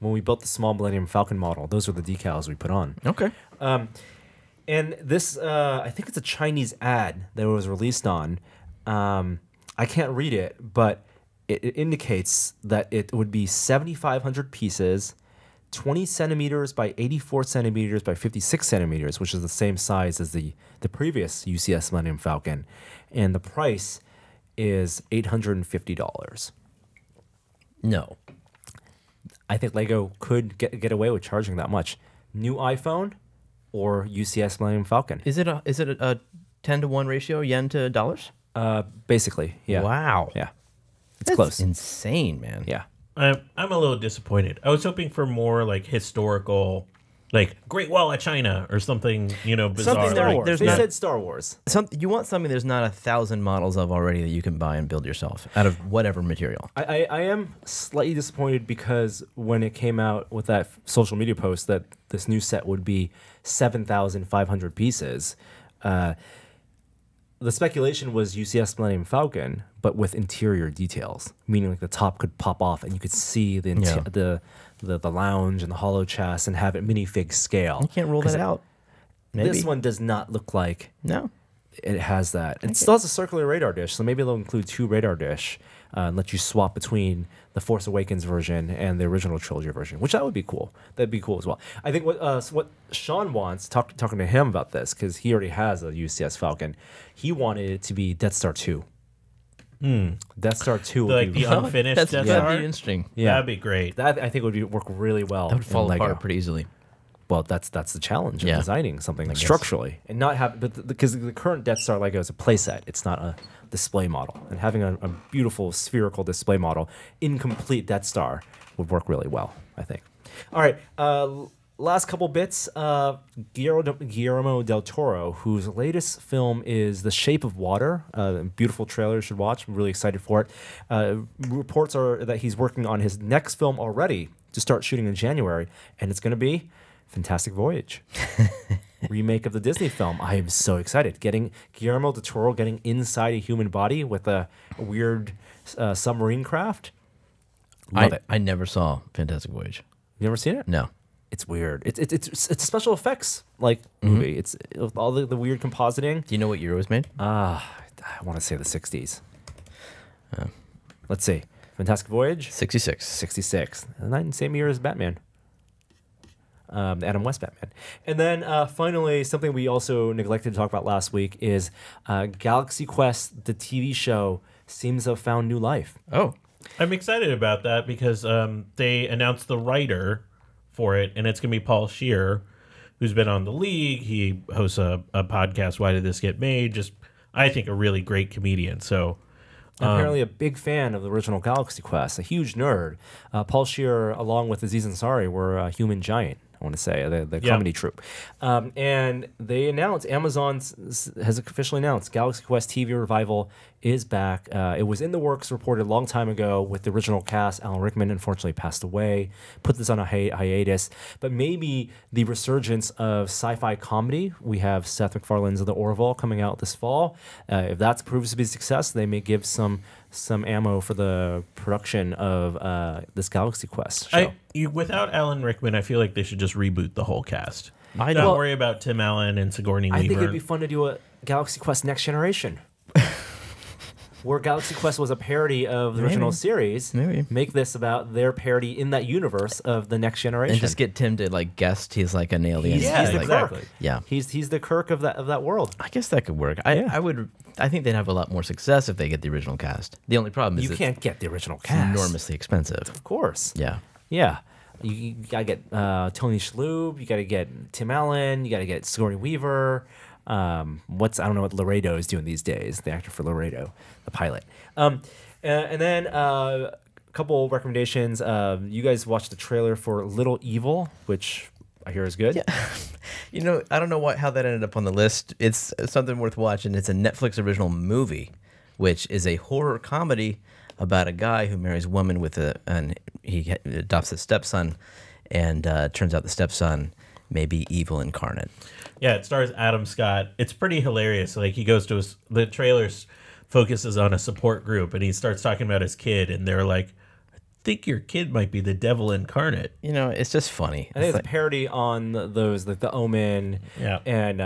When we built the small Millennium Falcon model, those were the decals we put on. Okay. And this, I think it's a Chinese ad that it was released on. I can't read it, but it indicates that it would be 7,500 pieces, 20 centimeters by 84 centimeters by 56 centimeters, which is the same size as the previous UCS Millennium Falcon. And the price is $850. No. I think Lego could get away with charging that much. New iPhone or UCS Millennium Falcon? Is it a 10-to-1 ratio, yen to dollars? Basically, yeah. Wow. Yeah. It's That's close. insane, man. Yeah. I'm a little disappointed. I was hoping for more like historical, like Great Wall of China or something, bizarre. Something Star Like, Wars. there's They not- said Star Wars. You want something there's not 1,000 models of already that you can buy and build yourself out of whatever material. I am slightly disappointed because when it came out with that social media post that this new set would be 7,500 pieces, the speculation was UCS Millennium Falcon, but with interior details, meaning like the top could pop off and you could see the lounge and the hollow chest and have it minifig scale. You can't rule that out. Maybe. This one does not look like No. it has that. It still has a circular radar dish, so maybe they'll include 2 radar dish. and let you swap between the Force Awakens version and the original trilogy version, which that would be cool. That'd be cool as well. I think what Sean wants, talking to him about this, because he already has a UCS Falcon, he wanted it to be Death Star 2. Death Star 2 would Like be the unfinished Death Star? That'd be interesting. Yeah. That'd be great. that I think would work really well. That would fall in Lego. apart pretty easily. Well, that's the challenge of Yeah. designing something guess. structurally and not have, because the current Death Star Lego is a playset. It's not a display model, and having a beautiful spherical display model, incomplete Death Star, would work really well, I think. All right, last couple bits. Guillermo del Toro, whose latest film is The Shape of Water, beautiful trailer you should watch. I'm really excited for it. Reports are that he's working on his next film already to start shooting in January, and it's going to be Fantastic Voyage. Remake of the Disney film. I am so excited. Getting Guillermo del Toro getting inside a human body with a weird submarine craft. Love it. I never saw Fantastic Voyage. You ever seen it? No. It's weird. It's special effects like movie. It's all the weird compositing. Do you know what year it was made? I want to say the 60s. Let's see. Fantastic Voyage. 66. 66. Same year as Batman. Adam West Batman. And then finally, something we also neglected to talk about last week is Galaxy Quest, the TV show, seems to have found new life. Oh. I'm excited about that because they announced the writer for it, and it's going to be Paul Scheer, who's been on The League. He hosts a podcast, Why Did This Get Made? Just, I think, a really great comedian. So Apparently a big fan of the original Galaxy Quest, a huge nerd. Paul Scheer, along with Aziz Ansari, were a human giant. I want to say the comedy troupe, and they announced Amazon has officially announced Galaxy Quest TV revival is back. It was in the works, reported a long time ago with the original cast. Alan Rickman unfortunately passed away, put this on a hiatus. But maybe the resurgence of sci-fi comedy. We have Seth MacFarlane's The Orville coming out this fall. If that proves to be a success, they may give some ammo for the production of this Galaxy Quest show. Without Alan Rickman, I feel like they should just reboot the whole cast. I Don't don't worry about Tim Allen and Sigourney Weaver. I think it'd be fun to do a Galaxy Quest Next Generation. Where Galaxy Quest was a parody of the original series. Maybe. Make this about their parody in that universe of the Next Generation. And just get Tim to like guest he's like an alien. He's the exactly. Kirk. Yeah. He's the Kirk of that world. I guess that could work. I think they'd have a lot more success if they get the original cast. The only problem is You it's can't get the original cast. enormously expensive. Of course. Yeah. Yeah. You gotta get Tony Shalhoub. You gotta get Tim Allen. You gotta get Sigourney Weaver. I don't know what Laredo is doing these days. The actor for Laredo, the pilot. And then a couple recommendations. You guys watched the trailer for Little Evil, which I hear is good. Yeah. You know, I don't know how that ended up on the list. It's something worth watching. It's a Netflix original movie, which is a horror comedy about a guy who marries a woman and he adopts a stepson, and turns out the stepson may be evil incarnate. Yeah, it stars Adam Scott. It's pretty hilarious. Like, he goes to the trailers focuses on a support group, and he starts talking about his kid, and they're like, I think your kid might be the devil incarnate. You know, it's just funny. I think it's a parody on those, like The Omen. Yeah. And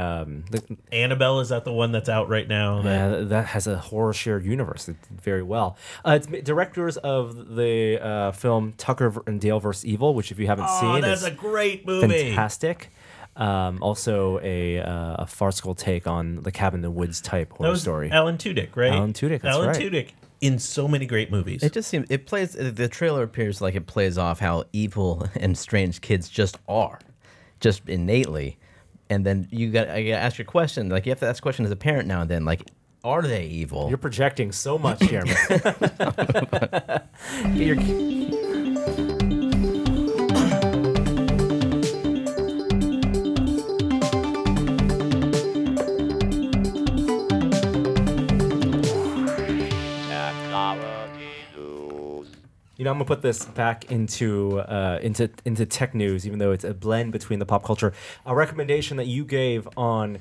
Annabelle, is that the one that's out right now? that has a horror shared universe. It did very well. It's directors of the film Tucker and Dale vs. Evil, which if you haven't seen, that's is a great movie. fantastic. Also a farcical take on the cabin in the woods type horror That was story. Alan Tudyk, right? Alan Tudyk, that's Alan right. Tudyk in so many great movies. It just seems the trailer appears like it plays off how evil and strange kids just are, just innately, and then I gotta ask your question. Like, you have to ask a question as a parent now and then. Like, are they evil? You're projecting so much, Jeremy. You know, I'm gonna put this back into tech news, even though it's a blend between the pop culture. A recommendation that you gave on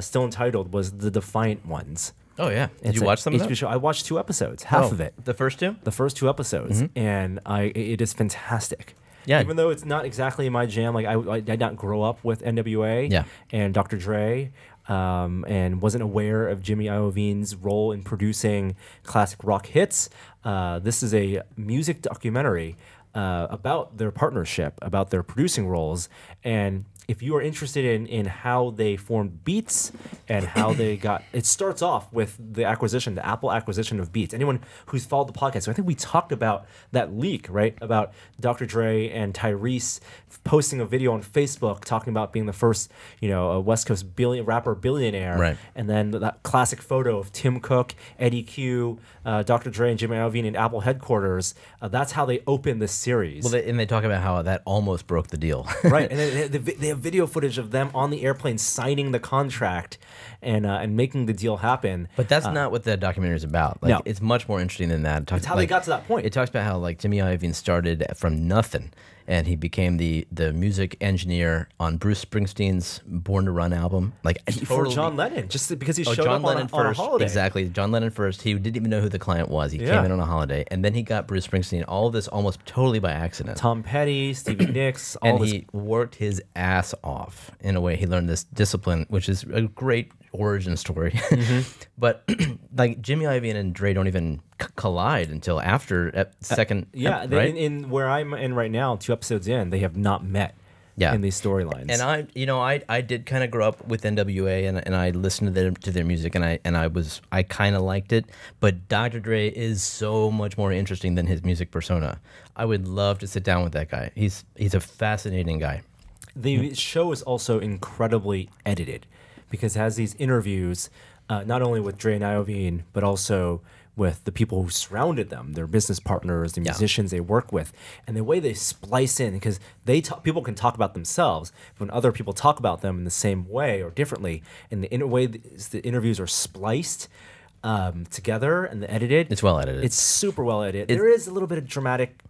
Still Untitled was the Defiant Ones. Oh yeah, did It's you a watch some of HBO that? show. I watched 2 episodes, half of it. The first two? The first 2 episodes, and it is fantastic. Yeah. Even though it's not exactly my jam, like I did not grow up with NWA Yeah. and Dr. Dre, and wasn't aware of Jimmy Iovine's role in producing classic rock hits. This is a music documentary about their partnership, about their producing roles, and if you are interested in how they formed Beats and how they got, it starts off with the Apple acquisition of Beats. Anyone who's followed the podcast, so I think we talked about that leak, right? About Dr. Dre and Tyrese posting a video on Facebook talking about being the first, a West Coast rapper billionaire. Right. And then that classic photo of Tim Cook, Eddie Q, Dr. Dre, and Jimmy Iovine in Apple headquarters. That's how they open this series. Well, they talk about how that almost broke the deal. Right, and they have video footage of them on the airplane signing the contract and making the deal happen. But that's not what the documentary is about. No. It's much more interesting than that. It's how they got to that point. It talks about how Jimmy Iovine started from nothing, and he became the music engineer on Bruce Springsteen's Born to Run album. For John Lennon, just because he showed John up Lennon on a first. holiday. Exactly, John Lennon first. He didn't even know who the client was. He Yeah. came in on a holiday, and then he got Bruce Springsteen. All of this almost totally by accident. Tom Petty, Stevie Nicks, all And this. he worked his ass off. In a way, he learned this discipline, which is a great origin story. Mm-hmm. But Jimmy Iovine and Dre don't even collide until after second. Yeah, right? in where I'm in right now, 2 episodes in, they have not met. Yeah. In these storylines. And I did kind of grow up with NWA, and I listened to their music, and I kind of liked it. But Dr. Dre is so much more interesting than his music persona. I would love to sit down with that guy. He's a fascinating guy. The show is also incredibly edited because it has these interviews, not only with Dre and Iovine, but also with the people who surrounded them, their business partners, the musicians they work with, and the way they splice in, because people can talk about themselves, but when other people talk about them in the same way or differently, and the way the interviews are spliced together and edited, It's well edited. It's super well edited. There is a little bit of dramatic.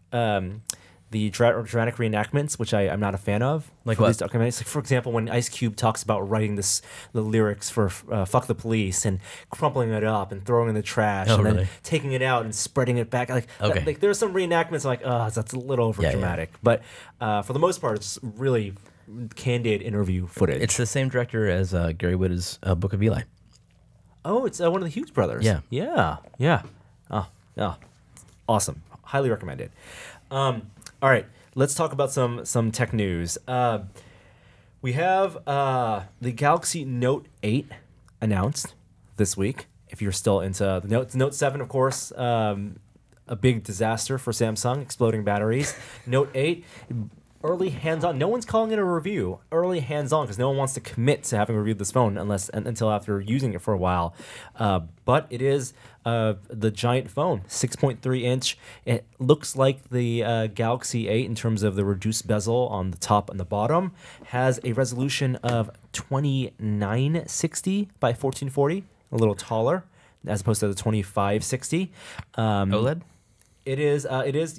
Dramatic reenactments, which I'm not a fan of. Like for what? These documentaries. For example, when Ice Cube talks about writing the lyrics for "Fuck the Police" and crumpling it up and throwing it in the trash, and really? then taking it out and spreading it back. Okay. There's some reenactments that's a little over dramatic, but for the most part, it's really candid interview footage. It's the same director as Gary Whitta's Book of Eli. Oh, it's one of the Hughes brothers. Yeah. Oh, awesome. Highly recommended. All right, let's talk about some tech news. We have the Galaxy Note 8 announced this week. If you're still into the Note 7, of course, a big disaster for Samsung, exploding batteries. Note 8. Early hands-on. No one's calling it a review. Early hands-on because no one wants to commit to having reviewed this phone until after using it for a while. But it is the giant phone, 6.3 inch. It looks like the Galaxy 8 in terms of the reduced bezel on the top and the bottom. Has a resolution of 2960 by 1440, a little taller as opposed to the 2560. OLED? It is,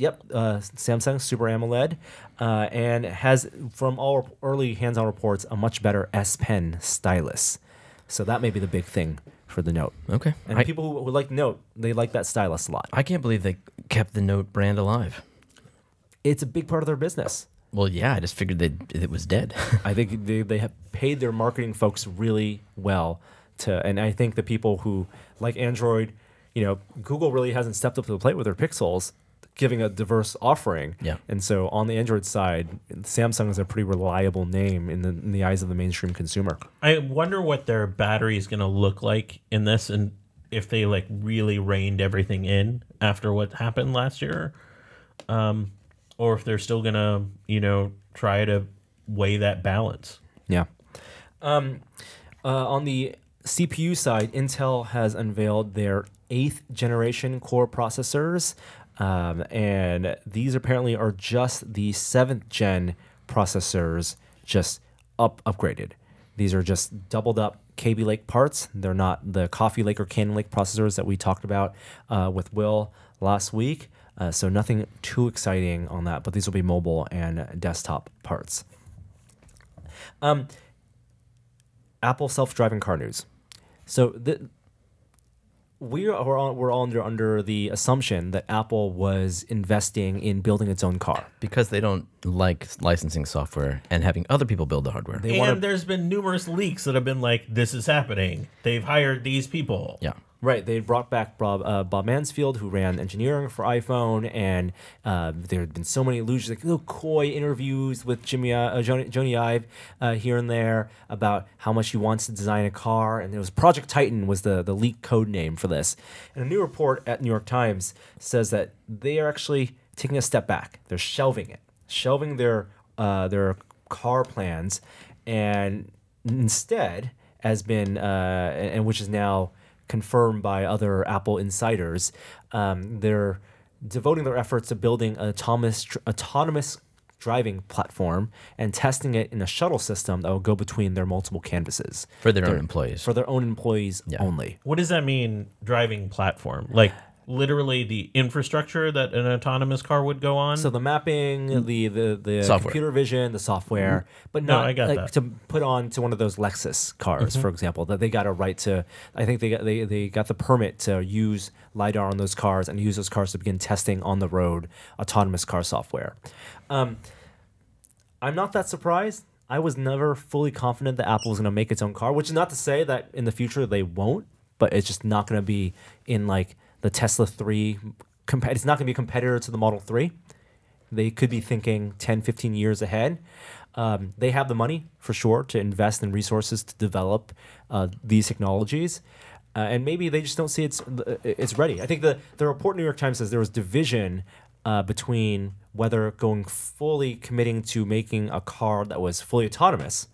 yep, Samsung Super AMOLED, and has, from all early hands-on reports, a much better S Pen stylus. So that may be the big thing for the Note. Okay. And people who like Note, they like that stylus a lot. I can't believe they kept the Note brand alive. It's a big part of their business. Well, yeah, I just figured it was dead. I think they have paid their marketing folks really well and I think the people who like Android, Google really hasn't stepped up to the plate with their Pixels, giving a diverse offering. Yeah. And so on the Android side, Samsung is a pretty reliable name in the eyes of the mainstream consumer. I wonder what their battery is going to look like in this, and if they really reined everything in after what happened last year, or if they're still going to try to weigh that balance. Yeah. On the CPU side, Intel has unveiled their 8th generation core processors, and these apparently are just the 7th gen processors, just upgraded. These are just doubled up Kaby Lake parts. They're not the Coffee Lake or Cannon Lake processors that we talked about with Will last week. So nothing too exciting on that, but these will be mobile and desktop parts. Apple self-driving car news. So we're all under the assumption that Apple was investing in building its own car. Because they don't like licensing software and having other people build the hardware. And there's been numerous leaks that have been like, this is happening. They've hired these people. Yeah. Right, they brought back Bob Mansfield, who ran engineering for iPhone, and there had been so many illusions, like little coy interviews with Jony Ive here and there about how much he wants to design a car, and it was Project Titan was the leak code name for this. And a new report at New York Times says that they are actually taking a step back. They're shelving their car plans, and instead has been and which is now confirmed by other Apple insiders, they're devoting their efforts to building an autonomous driving platform and testing it in a shuttle system that will go between their multiple canvases. For their own employees. For their own employees only. What does that mean, driving platform? Like, literally the infrastructure that an autonomous car would go on? So the mapping, the Software. computer vision, the software, but not I got like that. to put on to one of those Lexus cars, for example, that they got a right to. I think they got the permit to use LiDAR on those cars and use those cars to begin testing on the road autonomous car software. I'm not that surprised. I was never fully confident that Apple was going to make its own car, which is not to say that in the future they won't, but it's just not going to be in like the Tesla 3, it's not going to be a competitor to the Model 3. They could be thinking 10, 15 years ahead. They have the money, for sure, to invest in resources to develop these technologies. And maybe they just don't see it's ready. I think the report in New York Times says there was division between whether going fully committing to making a car that was fully autonomous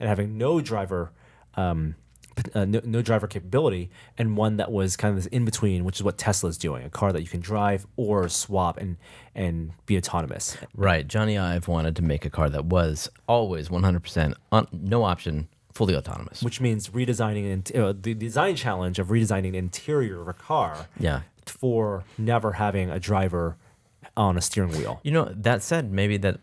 and having no driver no driver capability, and one that was kind of this in between, which is what Tesla's doing, a car that you can drive or swap and be autonomous. Right. Jony Ive wanted to make a car that was always 100% no option, fully autonomous. Which means redesigning the design challenge of redesigning the interior of a car for never having a driver on a steering wheel. You know, that said, maybe that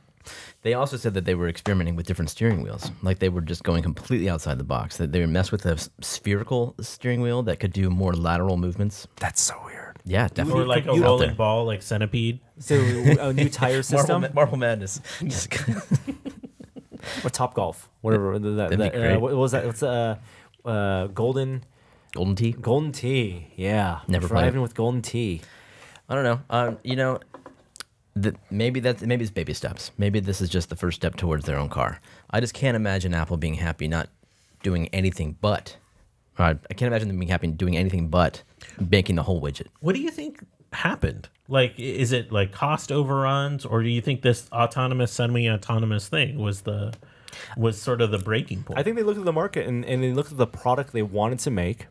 they also said that they were experimenting with different steering wheels. Like they were just going completely outside the box. That they would mess with a spherical steering wheel that could do more lateral movements. That's so weird. Yeah, definitely. Or like a rolling ball, like Centipede. So a new tire system? Marble Madness. Or Top Golf. Whatever. That'd be great. What was that? What's Golden Tee? Golden Tee. Yeah. Never played Driving it. with Golden Tee. I don't know. You know, maybe it's baby steps. Maybe this is just the first step towards their own car. I just can't imagine Apple being happy not doing anything but. I can't imagine them being happy doing anything but making the whole widget. What do you think happened? Like, is it like cost overruns, or do you think this autonomous, semi-autonomous thing was sort of the breaking point? I think they looked at the market and they looked at the product they wanted to make.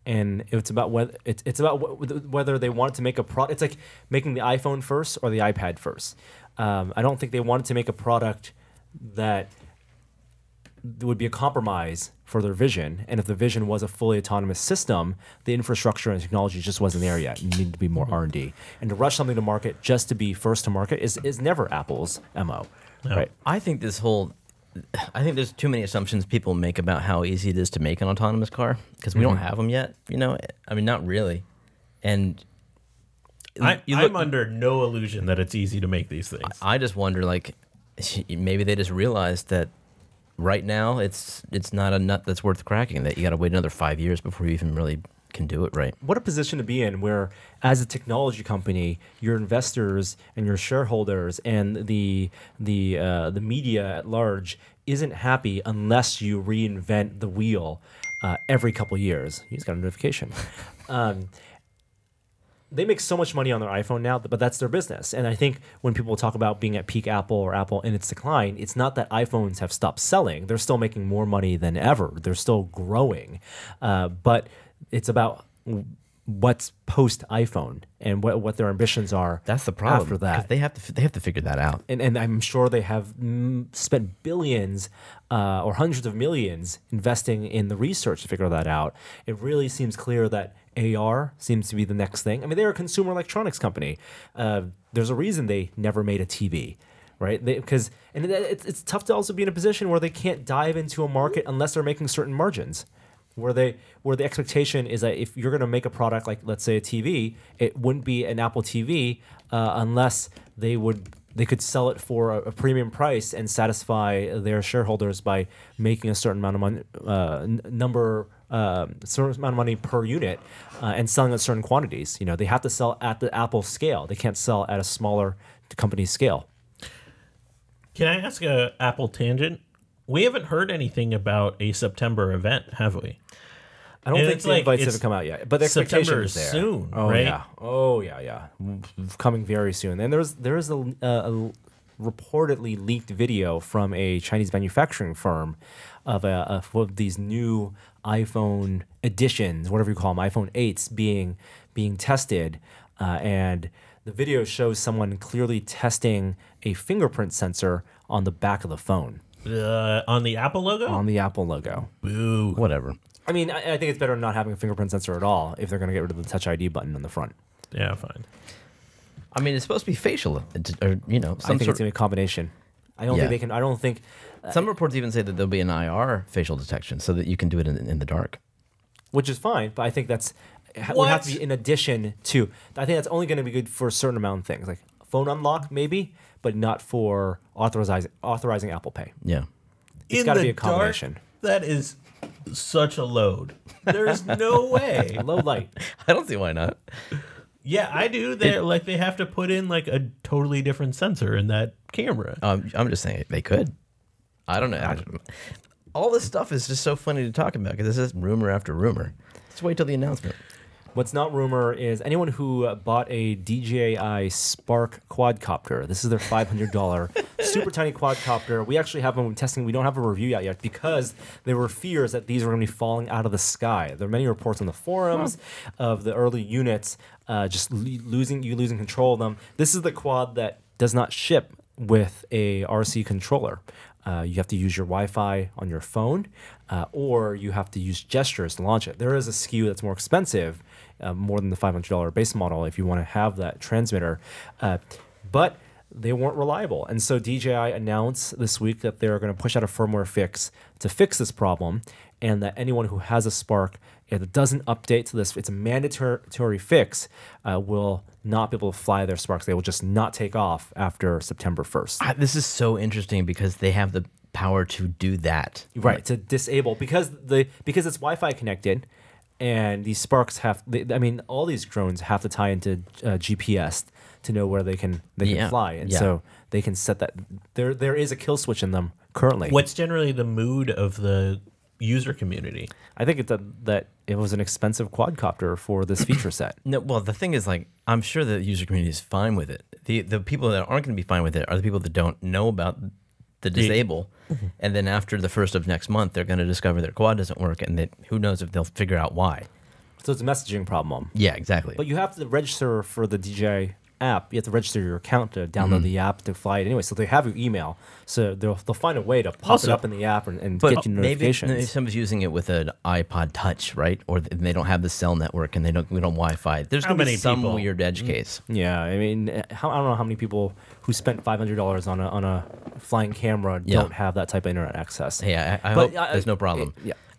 And it's about whether they wanted to make a product. It's like making the iPhone first or the iPad first. I don't think they wanted to make a product that would be a compromise for their vision. And if the vision was a fully autonomous system, the infrastructure and technology just wasn't there yet. It needed to be more R&D. And to rush something to market just to be first to market is never Apple's MO. No. Right? I think there's too many assumptions people make about how easy it is to make an autonomous car because we don't have them yet. You know, I mean, not really. And I'm under no illusion that it's easy to make these things. I just wonder, like, maybe they just realized that right now it's not a nut that's worth cracking, that you got to wait another 5 years before you even really can do it right. What a position to be in where, as a technology company, your investors and your shareholders and the media at large isn't happy unless you reinvent the wheel every couple years. You just got a notification. They make so much money on their iPhone now, but that's their business. And I think when people talk about being at peak Apple or Apple in its decline, it's not that iPhones have stopped selling. They're still making more money than ever. They're still growing. But it's about what's post iPhone and what their ambitions are. That's the problem. After that, they have to figure that out. And I'm sure they have spent billions or hundreds of millions investing in the research to figure that out. It really seems clear that AR seems to be the next thing. I mean, they're a consumer electronics company. There's a reason they never made a TV. Right, because it's tough to also be in a position where they can't dive into a market unless they're making certain margins. where the expectation is that if you're going to make a product like, let's say, a TV, it wouldn't be an Apple TV unless they could sell it for a premium price and satisfy their shareholders by making a certain amount of money, certain amount of money per unit, and selling at certain quantities. They have to sell at the Apple scale. They can't sell at a smaller company scale. Can I ask a Apple tangent? We haven't heard anything about a September event, have we? I don't think the invites haven't come out yet, but the expectation is there. Soon, oh, right? Yeah. Oh yeah. Coming very soon. And there is a reportedly leaked video from a Chinese manufacturing firm of these new iPhone editions, whatever you call them, iPhone 8s being tested, and the video shows someone clearly testing a fingerprint sensor on the back of the phone. On the Apple logo? On the Apple logo. Boo. Whatever. I mean, I think it's better not having a fingerprint sensor at all if they're going to get rid of the Touch ID button on the front. Yeah, fine. I mean, it's supposed to be facial, or I think it's going to be a combination. I don't think they can. I don't think. Some reports even say that there'll be an IR facial detection so that you can do it in the dark. Which is fine, but I think would have to be in addition to. I think that's only going to be good for a certain amount of things, like phone unlock maybe, but not for authorizing Apple Pay. Yeah. It's got to be a combination. Dark, that is such a load. There's no way. Low light. I don't see why not. Yeah, I do. They have to put in like a totally different sensor in that camera. I'm just saying they could. I don't know. All this stuff is just so funny to talk about because this is rumor after rumor. Let's wait till the announcement. What's not rumor is anyone who bought a DJI Spark quadcopter. This is their $500 super tiny quadcopter. We actually have them testing. We don't have a review yet because there were fears that these were going to be falling out of the sky. There are many reports on the forums of the early units just losing control of them. This is the quad that does not ship with a RC controller. You have to use your Wi-Fi on your phone, or you have to use gestures to launch it. There is a SKU that's more expensive, more than the $500 base model if you want to have that transmitter, but they weren't reliable. And so DJI announced this week that they're going to push out a firmware fix to fix this problem, and that anyone who has a Spark, if it doesn't update to this, it's a mandatory fix, will not be able to fly their Sparks. They will just not take off after September 1st. This is so interesting because they have the power to do that. Right, to disable, because it's Wi-Fi connected, and these Sparks all these drones have to tie into GPS to know where they can fly, and so they can set that. There is a kill switch in them currently. What's generally the mood of the user community? I think it's that it was an expensive quadcopter for this feature set. No, well, the thing is, like, I'm sure the user community is fine with it. The people that aren't going to be fine with it are the people that don't know about the disable, and then after the 1st of next month, they're going to discover their quad doesn't work, and who knows if they'll figure out why. So it's a messaging problem. Yeah, exactly. But you have to register for the DJI app. You have to register your account to download the app to fly it anyway. So they have your email. So they'll find a way to pop it up in the app and get you notifications. Maybe somebody's using it with an iPod Touch, right? Or they don't have the cell network and we don't Wi-Fi. There's going to be some weird edge case. Yeah, I mean, I don't know how many people who spent $500 on a flying camera don't have that type of internet access. Yeah, I hope there's no problem.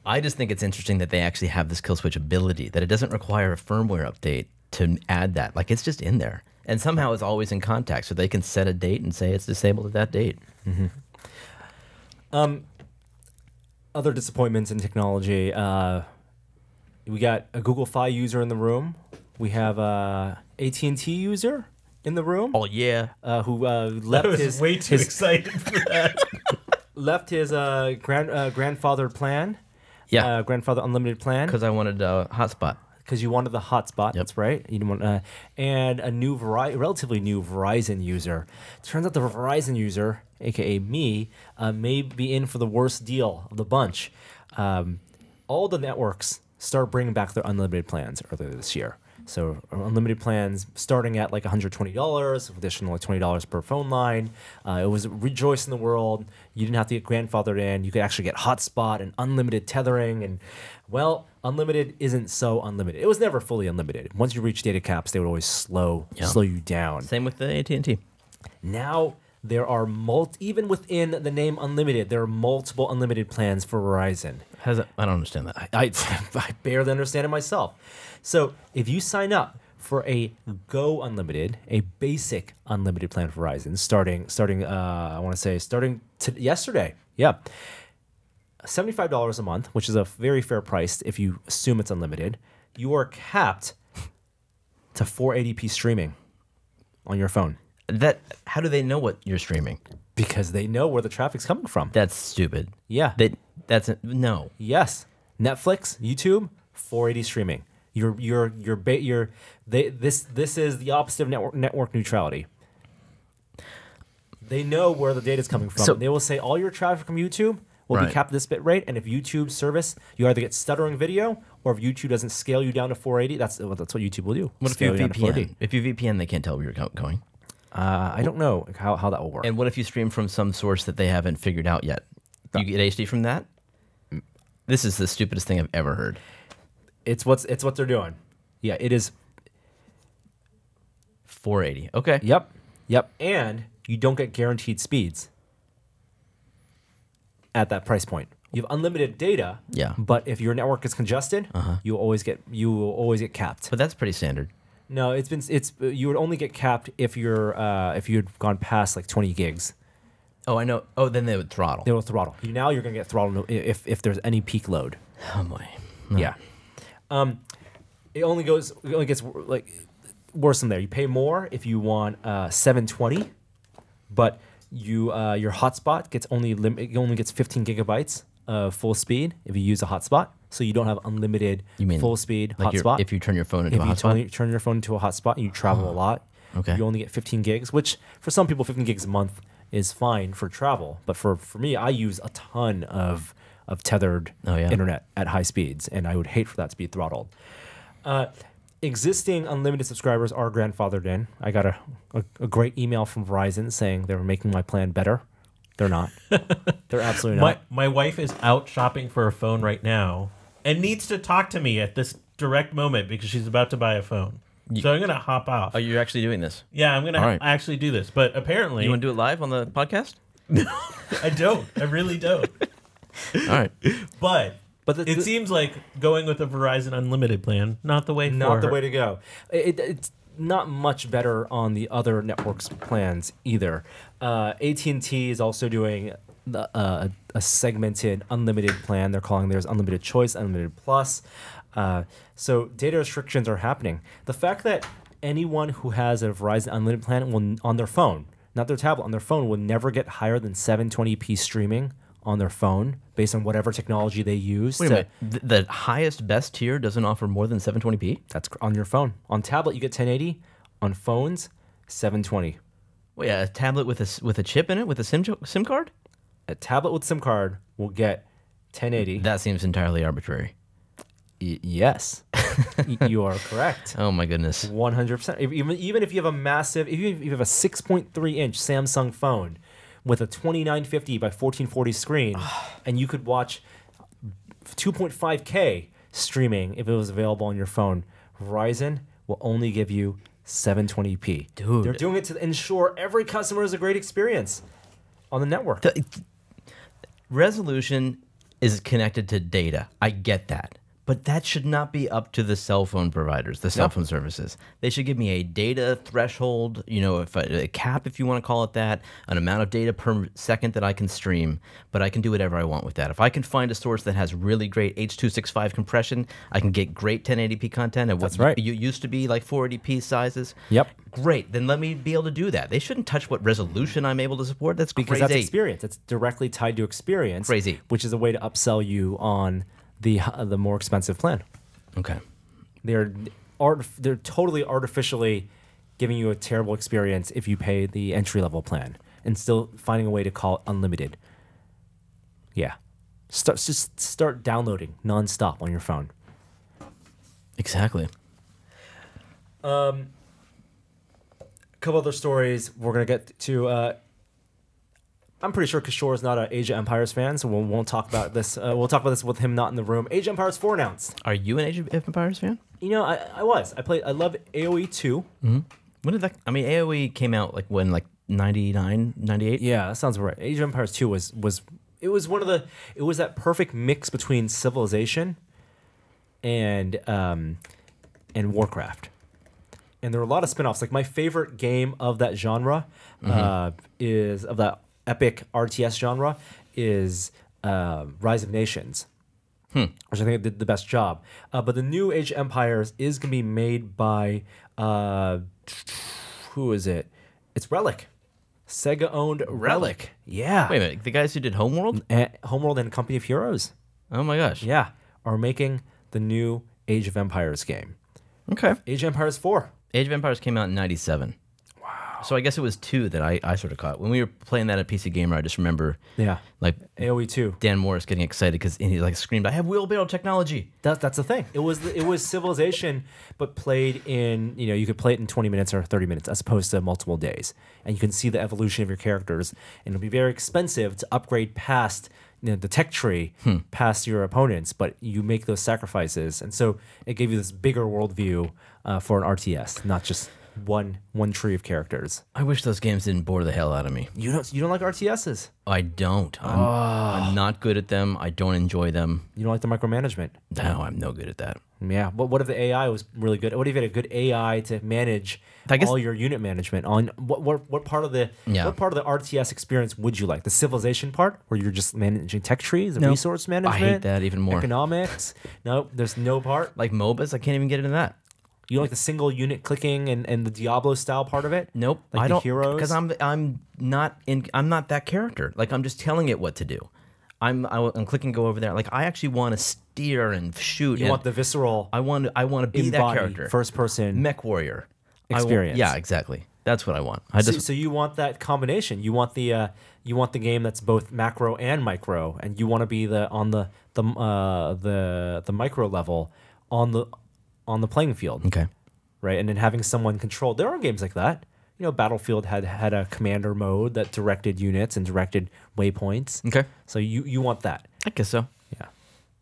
I just think it's interesting that they actually have this kill switch ability, that it doesn't require a firmware update to add that. Like, it's just in there. And somehow it's always in contact, so they can set a date and say it's disabled at that date. Other disappointments in technology. We got a Google Fi user in the room. We have a AT&T user in the room. Oh yeah, who left I was his way too excited for that. Left his grandfather plan. Yeah, grandfather unlimited plan. Because I wanted a hotspot. Because you wanted the hotspot, that's right. You didn't want, and a relatively new Verizon user. Turns out the Verizon user, aka me, may be in for the worst deal of the bunch. All the networks start bringing back their unlimited plans earlier this year. So unlimited plans starting at like $120, additional like $20 per phone line. It was rejoice in the world. You didn't have to get grandfathered in. You could actually get hotspot and unlimited tethering. And well, unlimited isn't so unlimited. It was never fully unlimited. Once you reach data caps, they would always slow you down. Same with the AT&T. Now There are even within the name unlimited, there are multiple unlimited plans for Verizon. I don't understand that. I barely understand it myself. So if you sign up for a Go Unlimited, a basic unlimited plan for Verizon, starting yesterday, yeah, $75 a month, which is a very fair price if you assume it's unlimited. You are capped to 480p streaming on your phone. How do they know what you're streaming? Because they know where the traffic's coming from. That's stupid. Yeah. No. Yes. Netflix, YouTube, 480 streaming. This is the opposite of network neutrality. They know where the data is coming from. So, they will say all your traffic from YouTube will be capped at this bit rate, and if YouTube service, you either get stuttering video, or if YouTube doesn't scale you down to 480, that's what YouTube will do. What if you VPN? If you VPN, they can't tell where you're going. I don't know how that will work. And what if you stream from some source that they haven't figured out yet? You get HD from that? This is the stupidest thing I've ever heard. It's what they're doing. Yeah, it is 480. Okay. Yep. And you don't get guaranteed speeds at that price point. You have unlimited data. Yeah. But if your network is congested, you will always get capped. But that's pretty standard. No, you would only get capped if if you had gone past like 20 gigs. Oh, I know. Oh, then they would throttle. They will throttle. Now you're gonna get throttled if there's any peak load. Oh boy. No. Yeah. It only gets like worse than there. You pay more if you want 720, but your hotspot only gets 15 gigabytes of full speed if you use a hotspot. So you don't have unlimited full speed hotspot. If you turn your phone into a hotspot? If you turn your phone into a hotspot and you travel a lot, you only get 15 gigs, which for some people 15 gigs a month is fine for travel. But for me, I use a ton of tethered internet at high speeds, and I would hate for that to be throttled. Existing unlimited subscribers are grandfathered in. I got a great email from Verizon saying they were making my plan better. They're not. They're absolutely not. My wife is out shopping for a phone right now and needs to talk to me at this direct moment because she's about to buy a phone. So I'm going to hop off. Oh, you're actually doing this? Yeah, I'm going to actually do this. But apparently... You want to do it live on the podcast? I don't. I really don't. All right. But it seems like going with a Verizon Unlimited plan, not the way to go. It's not much better on the other networks plans either. AT&T is also doing a segmented unlimited plan. They're calling theirs Unlimited Choice, Unlimited Plus. So data restrictions are happening. The fact that anyone who has a Verizon Unlimited plan on their phone, not their tablet, on their phone, will never get higher than 720p streaming on their phone based on whatever technology they use. Wait a minute. The highest best tier doesn't offer more than 720p? That's on your phone. On tablet, you get 1080. On phones, 720. Wait, a tablet with a chip in it with a SIM card? A tablet with SIM card will get 1080. That seems entirely arbitrary. Yes, you are correct. Oh my goodness, 100%. Even if you have a massive, if you have a 6.3-inch Samsung phone with a 2950 by 1440 screen, and you could watch 2.5K streaming if it was available on your phone, Verizon will only give you 720p. Dude, they're doing it to ensure every customer has a great experience on the network. The resolution is connected to data. I get that. But that should not be up to the cell phone providers, the cell phone services. They should give me a data threshold, a cap, if you want to call it that, an amount of data per second that I can stream, but I can do whatever I want with that. If I can find a source that has really great H.265 compression, I can get great 1080p content. And that's right. You used to be like 480p sizes. Yep. Great. Then let me be able to do that. They shouldn't touch what resolution I'm able to support. That's because crazy. That's experience. It's directly tied to experience. Crazy. Which is a way to upsell you on the more expensive plan. Okay. They're totally artificially giving you a terrible experience if you pay the entry-level plan and still finding a way to call it unlimited. Yeah. Just start downloading nonstop on your phone. Exactly. A couple other stories we're going to get to. I'm pretty sure Kishore is not an Age of Empires fan, so we won't talk about this. We'll talk about this with him not in the room. Age of Empires 4 announced. Are you an Age of Empires fan? I was. I love AoE 2. Mm-hmm. When did that? I mean, AoE came out like 99, 98. Yeah, that sounds right. Age of Empires 2 was that perfect mix between Civilization and Warcraft. And there were a lot of spin-offs. Like my favorite game of that genre is of that epic RTS genre is Rise of Nations, which I think did the best job. But the new Age of Empires is going to be made by who is it? It's Relic. Sega owned Relic. Yeah. Wait a minute, the guys who did Homeworld? Homeworld and Company of Heroes. Oh my gosh. Yeah, are making the new Age of Empires game. Okay. Age of Empires 4. Age of Empires came out in 97. Wow. So I guess it was 2 that I sort of caught. When we were playing that at PC Gamer, I just remember like AoE 2. Dan Morris getting excited because he like screamed, "I have wheelbarrow technology." That's the thing. It was Civilization, but played in, you could play it in 20 minutes or 30 minutes as opposed to multiple days. And you can see the evolution of your characters. And it'll be very expensive to upgrade past the tech tree, past your opponents, but you make those sacrifices. And so it gave you this bigger worldview for an RTS, not just one tree of characters. I wish those games didn't bore the hell out of me. You don't like RTSs? I don't. I'm not good at them. I don't enjoy them. You don't like the micromanagement? No, I'm no good at that. Yeah. What if the AI was really good? What if you had a good AI to manage all your unit management? On what part of the RTS experience would you like? The Civilization part, where you're just managing tech trees, the resource management. I hate that even more. Economics. No, there's no part. Like MOBAs, I can't even get into that. You don't like the single unit clicking and the Diablo style part of it? Nope. Like I the don't, heroes? because I'm not that character. Like I'm just telling it what to do. I'm clicking go over there. Like I actually want to steer and shoot. You want the visceral. I want to be that character. First person mech warrior experience. Yeah, exactly. That's what I want. So you want that combination. You want the game that's both macro and micro, and you want to be on the micro level on the playing field. Okay. Right, and then having someone control. There are games like that. Battlefield had a commander mode that directed units and directed waypoints. Okay. So you want that. I guess so. Yeah.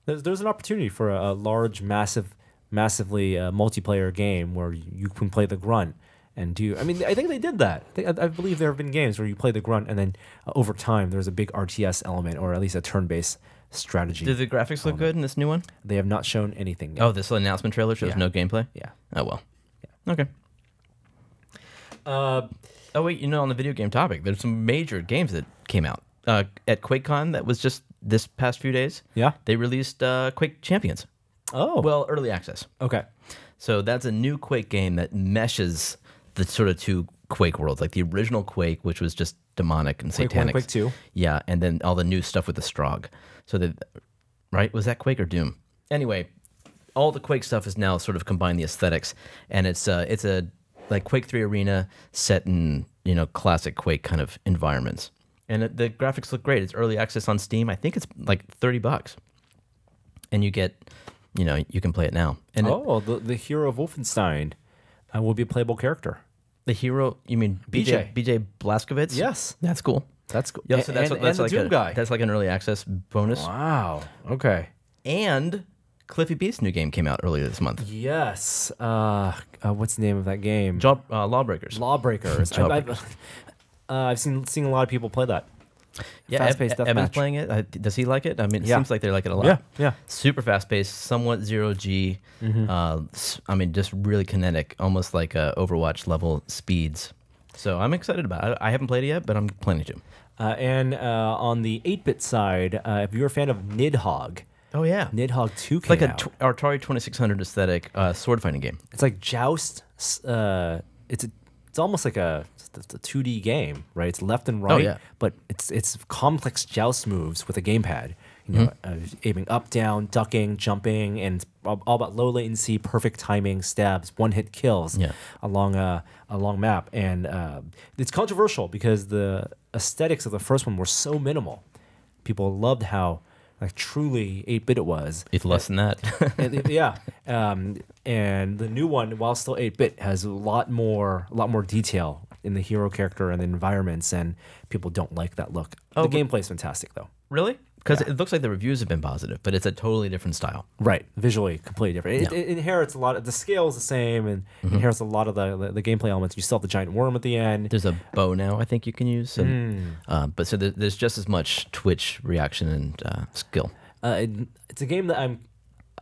There's an opportunity for a large, massively multiplayer game where you can play the grunt and do. I mean, I think they did that. I believe there have been games where you play the grunt and then over time there's a big RTS element or at least a turn-based strategy. Did the graphics look good in this new one? They have not shown anything yet. Oh, this announcement trailer shows no gameplay? Yeah. Oh, well. Yeah. Okay. Oh, wait, on the video game topic, there's some major games that came out. At QuakeCon, that was just this past few days. Yeah. They released Quake Champions. Oh. Well, early access. Okay. So that's a new Quake game that meshes the sort of two Quake worlds, like the original Quake, which was just demonic and satanic. Quake 2. Yeah, and then all the new stuff with the Strogg. So right? Was that Quake or Doom? Anyway, all the Quake stuff is now sort of combined the aesthetics, and it's a like Quake 3 arena set in classic Quake kind of environments, and the graphics look great. It's early access on Steam. I think it's like $30, and you get you can play it now. And the hero of Wolfenstein will be a playable character. The hero, you mean BJ Blazkowicz? Yes, that's cool. That's cool. Yeah, so that's the like Doom guy. That's like an early access bonus. Wow. Okay. And Cliffy B's new game came out earlier this month. Yes. What's the name of that game? Lawbreakers. Lawbreakers. I've seen a lot of people play that. Yeah, fast-paced deathmatch. Evan's playing it. Does he like it? I mean, it seems like they like it a lot. Yeah, yeah. Super fast-paced, somewhat zero-G. I mean, just really kinetic, almost like Overwatch level speeds. So I'm excited about it. I haven't played it yet, but I'm planning to. And on the 8-bit side, if you're a fan of Nidhogg. Oh, yeah. Nidhogg 2 came out. It's like an Atari 2600 aesthetic sword fighting game. It's like Joust. It's almost like it's a 2D game, right? It's left and right, but it's complex joust moves with a gamepad. Aiming up, down, ducking, jumping, and it's all about low latency, perfect timing, stabs, one-hit kills along a long map. And it's controversial because the aesthetics of the first one were so minimal. People loved how truly 8-bit it was. It's less than that. And the new one, while still 8-bit, has a lot more detail in the hero character and the environments, and people don't like that look. The gameplay's fantastic, though. Really? Because it looks like the reviews have been positive, but it's a totally different style. Right, visually completely different. It inherits a lot of the scale is the same, and inherits a lot of the gameplay elements. You still have the giant worm at the end. There's a bow now, I think you can use, and, but so there's just as much twitch reaction and skill. It's a game that I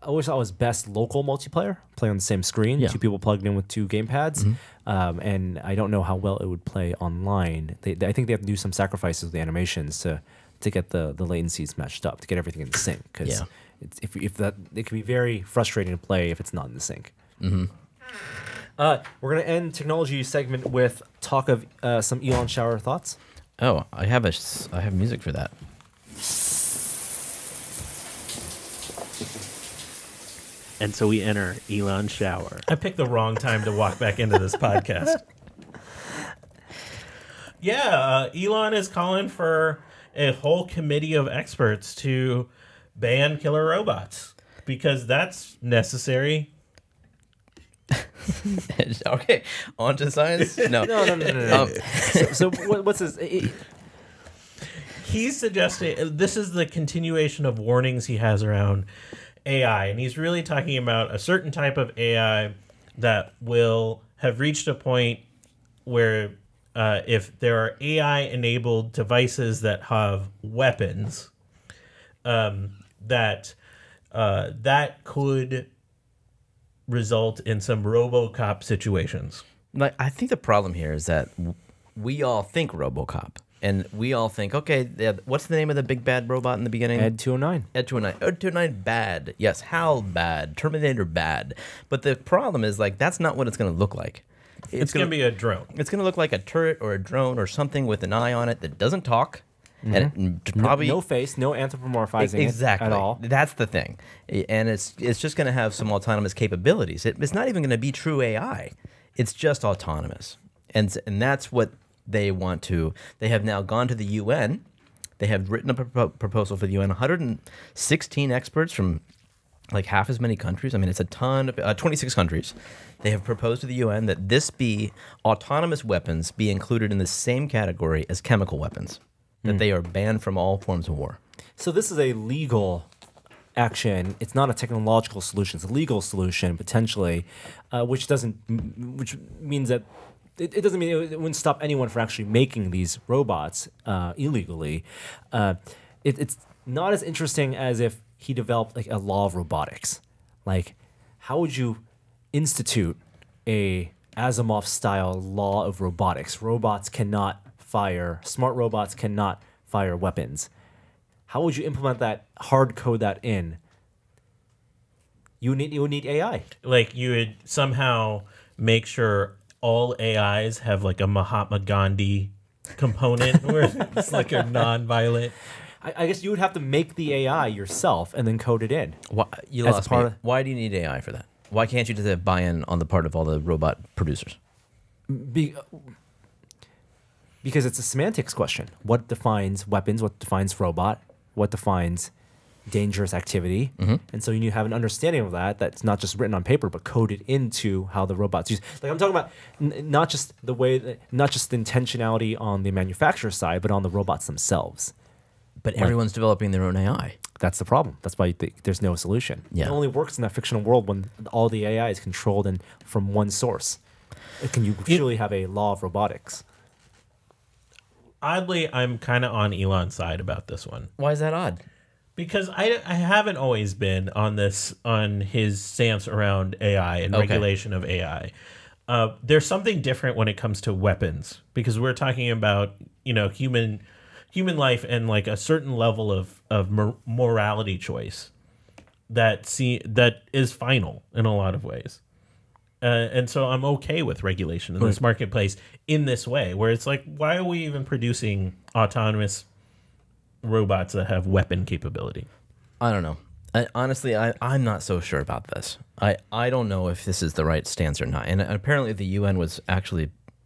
always thought was best local multiplayer, play on the same screen, Yeah. 2 people plugged in with 2 gamepads, and I don't know how well it would play online. I think they have to do some sacrifices with the animations to get the latencies matched up, to get everything in sync, because if that, it can be very frustrating to play if it's not in the sync. We're going to end technology segment with talk of some Elon shower thoughts. Oh, I have music for that. And so we enter Elon shower. I picked the wrong time to walk back into this podcast. Yeah, Elon is calling for a whole committee of experts to ban killer robots because that's necessary. Okay, on to science? No. No. So what's this? He's suggesting this is the continuation of warnings he has around AI, and he's really talking about a certain type of AI that will have reached a point where if there are AI-enabled devices that have weapons, that could result in some RoboCop situations. Like, I think the problem here is that we all think RoboCop. And we all think, okay, what's the name of the big bad robot in the beginning? Ed 209. Ed 209. Ed 209 bad. Yes, HAL bad. Terminator bad. But the problem is, like, that's not what it's going to look like. It's going to be a drone. It's going to look like a turret or a drone or something with an eye on it that doesn't talk. And probably No face, no anthropomorphizing exactly it at all. That's the thing. And it's just going to have some autonomous capabilities. It's not even going to be true AI. It's just autonomous. And that's what they want to. They have now gone to the UN. They have written a proposal for the UN. 116 experts from like half as many countries. I mean, it's a ton of 26 countries. They have proposed to the UN that autonomous weapons be included in the same category as chemical weapons, that they are banned from all forms of war. So this is a legal action. It's not a technological solution. It's a legal solution potentially, which means that it doesn't mean it wouldn't stop anyone from actually making these robots illegally. It's not as interesting as if he developed like a law of robotics. Like, how would you institute a Asimov-style law of robotics? Smart robots cannot fire weapons. How would you implement that, hard code that in? You would need AI. Like, you would somehow make sure all AIs have like a Mahatma Gandhi component where it's like a non-violent. I guess you would have to make the AI yourself and then code it in. You lost me. Why do you need AI for that? Why can't you just have buy-in on the part of all the robot producers? Because it's a semantics question. What defines weapons? What defines robot? What defines dangerous activity? And so you need to have an understanding of that that's not just written on paper, but coded into how the robots use. Like, I'm talking about not just the intentionality on the manufacturer side, but on the robots themselves. But everyone's developing their own AI. That's the problem. That's why there's no solution. Yeah. It only works in that fictional world when all the AI is controlled from one source. Can you truly have a law of robotics? Oddly, I'm kind of on Elon's side about this one. Why is that odd? Because I haven't always been on his stance around AI and regulation of AI. There's something different when it comes to weapons, because we're talking about, human life and like a certain level of morality choice that is final in a lot of ways. And so I'm okay with regulation in this marketplace in this way, where it's like, why are we even producing autonomous robots that have weapon capability? I don't know. Honestly, I'm not so sure about this. I don't know if this is the right stance or not. And apparently the UN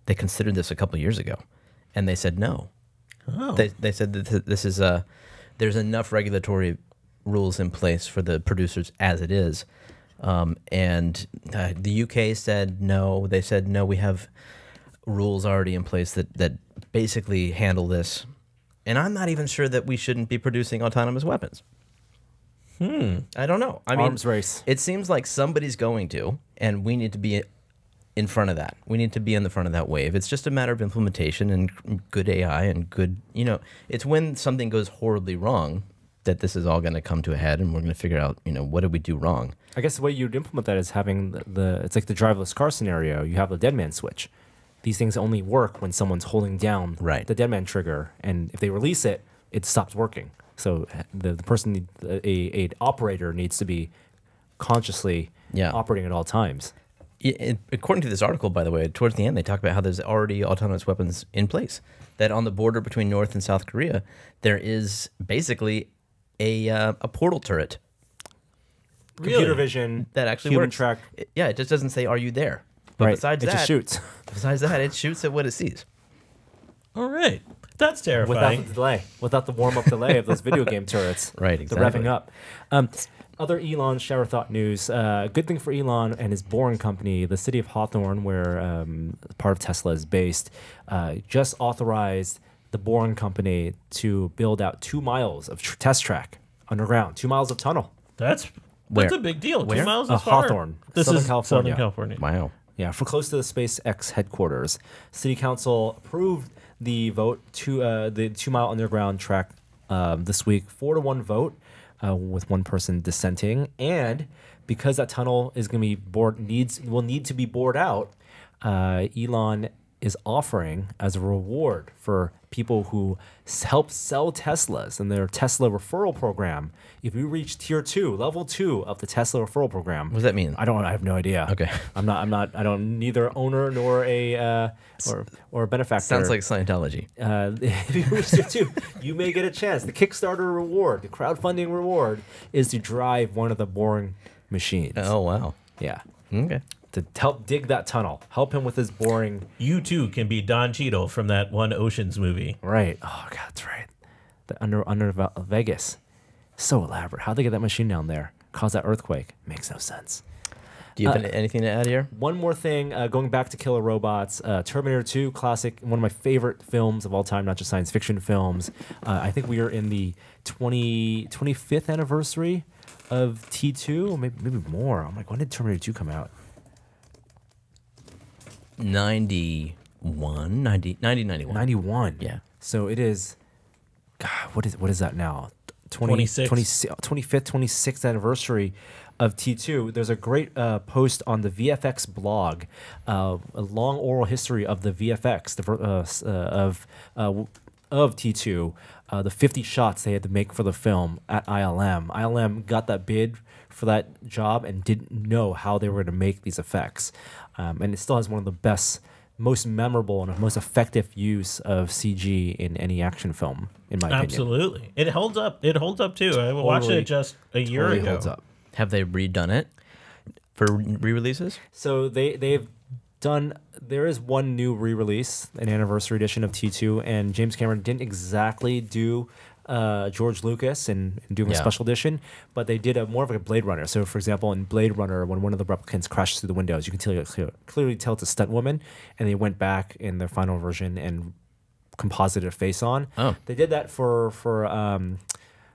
they considered this a couple of years ago, and they said no. Oh. They said that this is there's enough regulatory rules in place for the producers as it is. And the UK said no. They said no, we have rules already in place that basically handle this. And I'm not even sure that we shouldn't be producing autonomous weapons. I don't know. I mean, Arms race. It seems like somebody's going to, and we need to be in front of that. We need to be in the front of that wave. It's just a matter of implementation and good AI and good, it's when something goes horribly wrong that this is all going to come to a head, and we're going to figure out, what did we do wrong? I guess the way you'd implement that is having it's like the driverless car scenario. You have the dead man switch. These things only work when someone's holding down the dead man trigger, and if they release it, it stops working. So the person, a operator needs to be consciously operating at all times. According to this article, by the way, towards the end, they talk about how there's already autonomous weapons in place. That on the border between North and South Korea, there is basically a portal turret. Computer vision that actually human works. track. It just doesn't say, "Are you there?" But besides that, it just shoots. Besides that, it shoots at what it sees. All right. That's terrifying. Without the delay. Without the warm-up delay of those video game turrets. Right, exactly. The revving up. Other Elon shower thought news. Good thing for Elon and his Boring company, the city of Hawthorne, where part of Tesla is based, just authorized the Boring company to build out 2 miles of test track underground, 2 miles of tunnel. That's Where? a big deal. Where? 2 miles is far. Hawthorne, This Southern is California. Southern California. Wow. Yeah, for close to the SpaceX headquarters. City Council approved the vote to the 2 mile underground track this week, 4-1 vote, with one person dissenting. And because that tunnel is going to be will need to be bored out, Elon is offering as a reward for people who help sell Teslas in their Tesla referral program. If you reach level 2 of the Tesla referral program, What does that mean? I have no idea. Okay. I don't neither owner nor a or a benefactor. Sounds like Scientology. If you reach tier 2, you may get a chance. The Kickstarter reward, the crowdfunding reward, is to drive one of the Boring machines. Oh, wow. Yeah. Okay. To help dig that tunnel. Help him with his Boring. You too can be Don Cheadle from that one Oceans movie. Right. Oh, God, that's right. The under Vegas. So elaborate. How'd they get that machine down there? Cause that earthquake? Makes no sense. Do you have anything to add here? One more thing, going back to Killer Robots, Terminator 2, classic, one of my favorite films of all time, not just science fiction films. I think we are in the 25th anniversary of T2, or maybe more. I'm like, when did Terminator 2 come out? 91. 91. Yeah. So it is, God, what is that now? 26. 25th, 26th anniversary of T2. There's a great post on the VFX blog, a long oral history of the VFX of T2, the 50 shots they had to make for the film at ILM. ILM got that bid for that job and didn't know how they were going to make these effects. And it still has one of the best, most memorable, and most effective use of CG in any action film, in my opinion. Absolutely. It holds up. It holds up too. I watched it just a year ago. Holds up. Have they redone it for re-releases? So they've done. There is one new re-release, an anniversary edition of T2, and James Cameron didn't exactly do George Lucas and doing a special edition, but they did more of a Blade Runner. So, for example, in Blade Runner, when one of the replicants crashes through the windows, you can clearly tell it's a stunt woman, and they went back in their final version and composited a face on. Oh. They did that for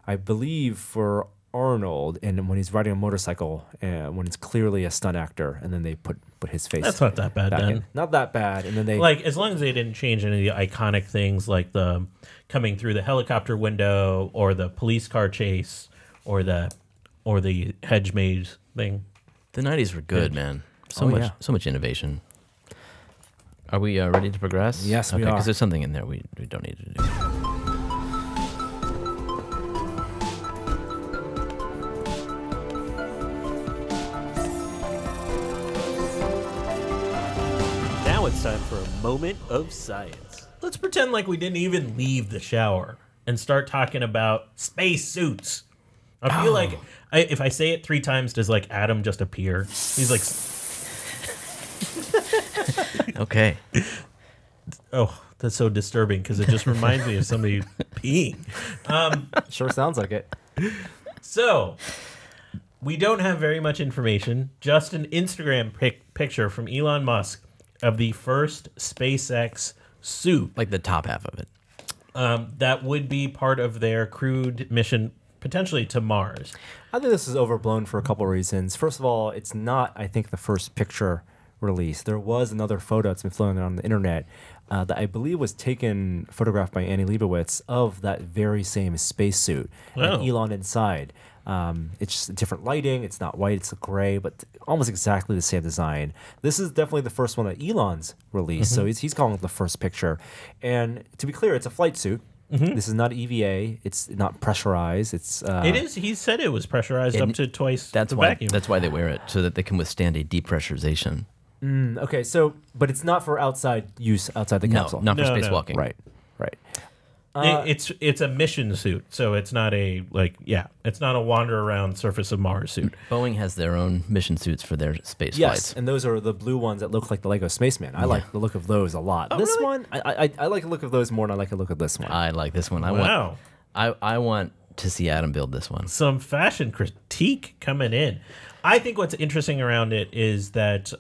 I believe, for Arnold, and when he's riding a motorcycle, when it's clearly a stunt actor, and then they put his face. That's not that bad back then. in. Not that bad, and then they as long as they didn't change any of the iconic things like the coming through the helicopter window or the police car chase or the hedge maze thing. The 90s were good, man. So much innovation. Are we ready to progress? Yes, we are. Because there's something in there we don't need to do. Now it's time for a moment of science. Let's pretend like we didn't even leave the shower and start talking about space suits. I feel like if I say it 3 times, does like Adam just appear? He's like, Okay. oh, that's so disturbing because it just reminds me of somebody peeing. sure sounds like it. So, we don't have very much information, just an Instagram picture from Elon Musk of the first SpaceX suit. Like the top half of it. that would be part of their crewed mission, potentially to Mars. I think this is overblown for a couple of reasons. First of all, it's not, I think, the first picture release. There was another photo that's been floating around the internet that I believe was photographed by Annie Leibovitz of that very same spacesuit and Elon inside. It's just different lighting. It's not white, it's gray, but almost exactly the same design. This is definitely the first one that Elon's released, so he's calling it the first picture. And to be clear, it's a flight suit. This is not EVA. It's not pressurized. It is. He said it was pressurized up to twice the vacuum. That's why they wear it, so that they can withstand a depressurization. Okay, so, but it's not for outside use outside the capsule. No, not for spacewalking. Right. It's a mission suit, so it's not it's not a wander around surface of Mars suit. Boeing has their own mission suits for their space Yes, flights. and those are the blue ones that look like the Lego Spaceman. I like the look of those a lot. Oh, This really? one, I like the look of those more than I like the look of this one. I like this one. Wow. I want to see Adam build this one. Some fashion critique coming in. I think what's interesting around it is that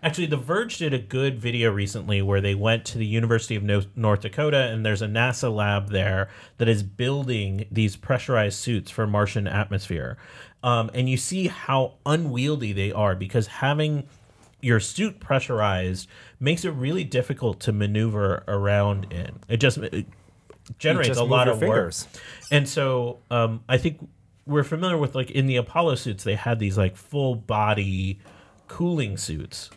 actually The Verge did a good video recently where they went to the University of North Dakota, and there's a NASA lab there that is building these pressurized suits for Martian atmosphere. And you see how unwieldy they are, because having your suit pressurized makes it really difficult to maneuver around in. It generates a lot of work. And so I think we're familiar with, like, in the Apollo suits, they had these like full body cooling suits,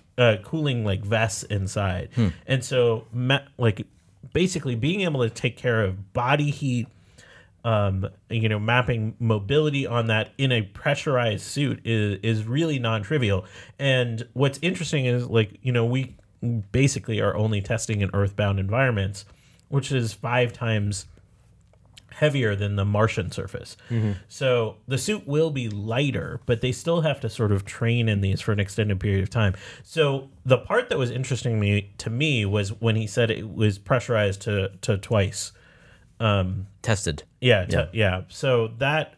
cooling like vests inside. And so like basically being able to take care of body heat, mapping mobility on that in a pressurized suit is really non-trivial. And what's interesting is, like, we basically are only testing in earthbound environments, which is 5 times heavier than the Martian surface. So the suit will be lighter, but they still have to sort of train in these for an extended period of time. So the part that was interesting to me was when he said it was pressurized to twice. Tested. Yeah. So that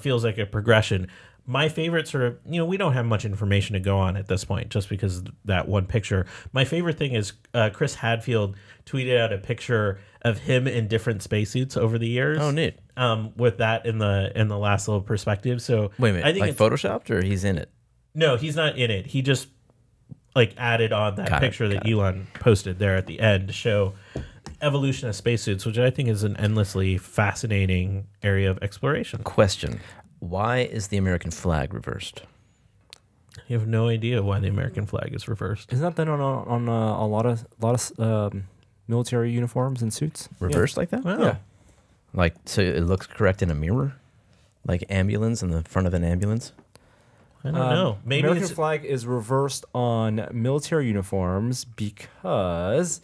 feels like a progression. My favorite sort of, we don't have much information to go on at this point, just because of that one picture. My favorite thing is Chris Hadfield tweeted out a picture of him in different spacesuits over the years. Oh, neat. With that in the last little perspective. So Wait a minute, I think like photoshopped, or he's in it? No, he's not in it. He just added on that picture that Elon posted there at the end to show evolution of spacesuits, which I think is an endlessly fascinating area of exploration. Question: why is the American flag reversed? You have no idea why the American flag is reversed. Isn't that done on a lot of military uniforms and suits? Reversed like that? Wow. Yeah. Like, so it looks correct in a mirror? Like ambulance in the front of an ambulance? I don't know. Maybe American it's flag is reversed on military uniforms because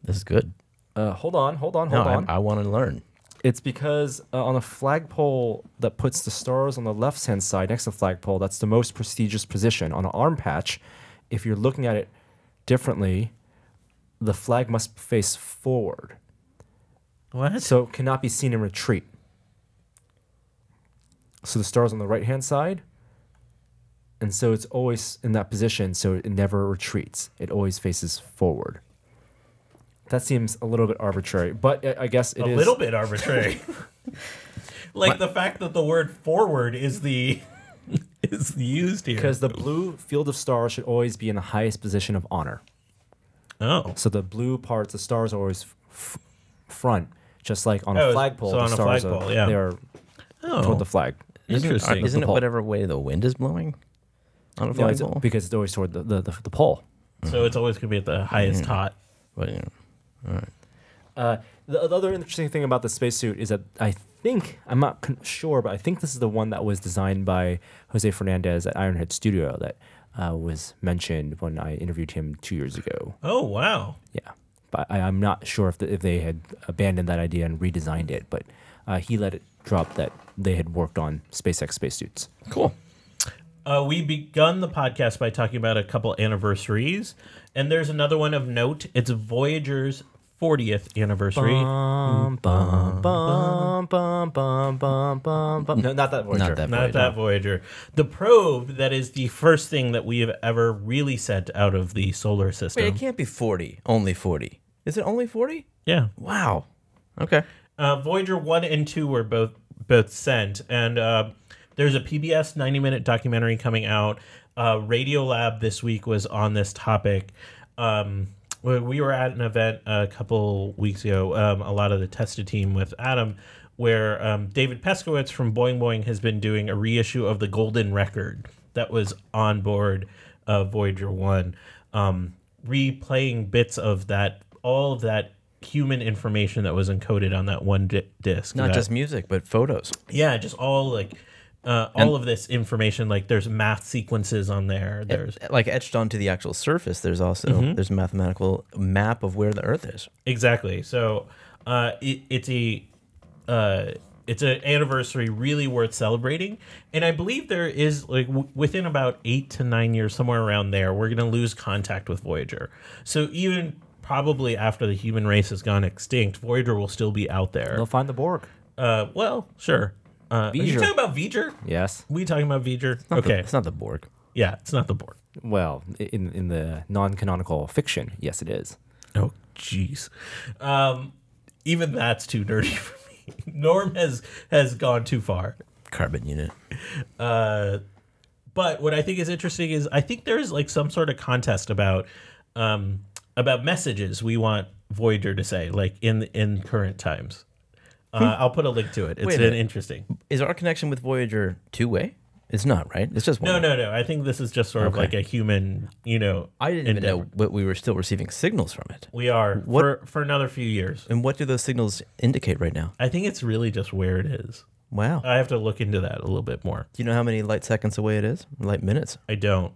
This is good. hold on. I want to learn. It's because on a flagpole that puts the stars on the left-hand side next to the flagpole, that's the most prestigious position. On an arm patch, if you're looking at it differently, the flag must face forward. what? So it cannot be seen in retreat. So the star's on the right-hand side, and so it's always in that position, so it never retreats. It always faces forward. That seems a little bit arbitrary, but I guess it is a little bit arbitrary. The fact that the word forward is used here. because the blue field of stars should always be in the highest position of honor. Oh. So the blue parts, the stars are always front, just like on a flagpole. so the on a stars flagpole, they are toward the flag. Interesting. Isn't it pole. whatever way the wind is blowing on a Yeah, it's- flagpole? because it's always toward the pole. So it's always going to be at the highest hot. But, all right. The other interesting thing about the spacesuit is that I'm not sure, but I think this is the one that was designed by Jose Fernandez at Ironhead Studio that was mentioned when I interviewed him 2 years ago. Oh, wow. Yeah, but I'm not sure if they had abandoned that idea and redesigned it, but he let it drop that they had worked on SpaceX spacesuits. Cool. We begun the podcast by talking about a couple anniversaries, and there's another one of note. It's Voyager's 40th anniversary. Bum, bum, bum, bum, bum, bum, bum, bum. No, not that Voyager. Not that Voyager. The probe that is the first thing that we have ever really sent out of the solar system. Wait, it can't be 40. Only 40. Is it only 40? Yeah. Wow. Okay. Voyager 1 and 2 were both sent, and there's a PBS 90-minute documentary coming out. Radiolab this week was on this topic. We were at an event a couple weeks ago, a lot of the tested team with Adam, where David Peskowitz from Boing Boing has been doing a reissue of the Golden Record that was on board Voyager 1, replaying bits of that, all of that human information that was encoded on that one disc. Not just music, but photos. Yeah, just all like all of this information. Like there's math sequences on there. There's like etched onto the actual surface. There's also there's a mathematical map of where the Earth is. Exactly. So it's an anniversary really worth celebrating, and I believe there is like within about 8 to 9 years, somewhere around there, we're going to lose contact with Voyager. So even probably after the human race has gone extinct, Voyager will still be out there. They'll find the Borg. Well, sure. Are you talking about V'ger? Yes. We talking about V'ger? Okay. It's not the Borg. Yeah, it's not the Borg. Well, in the non-canonical fiction, yes, it is. Oh, jeez. Even that's too nerdy for me. Norm has gone too far. Carbon unit. But what I think is interesting is I think there's like some sort of contest about messages we want Voyager to say, like in current times. I'll put a link to it. It's interesting. Is our connection with Voyager two-way? It's not, right? It's just one. No. I think this is just sort of like a human, I didn't even know, but we were still receiving signals from it. We are for another few years. And what do those signals indicate right now? I think it's really just where it is. Wow. I have to look into that a little bit more. Do you know how many light seconds away it is? Light minutes? I don't.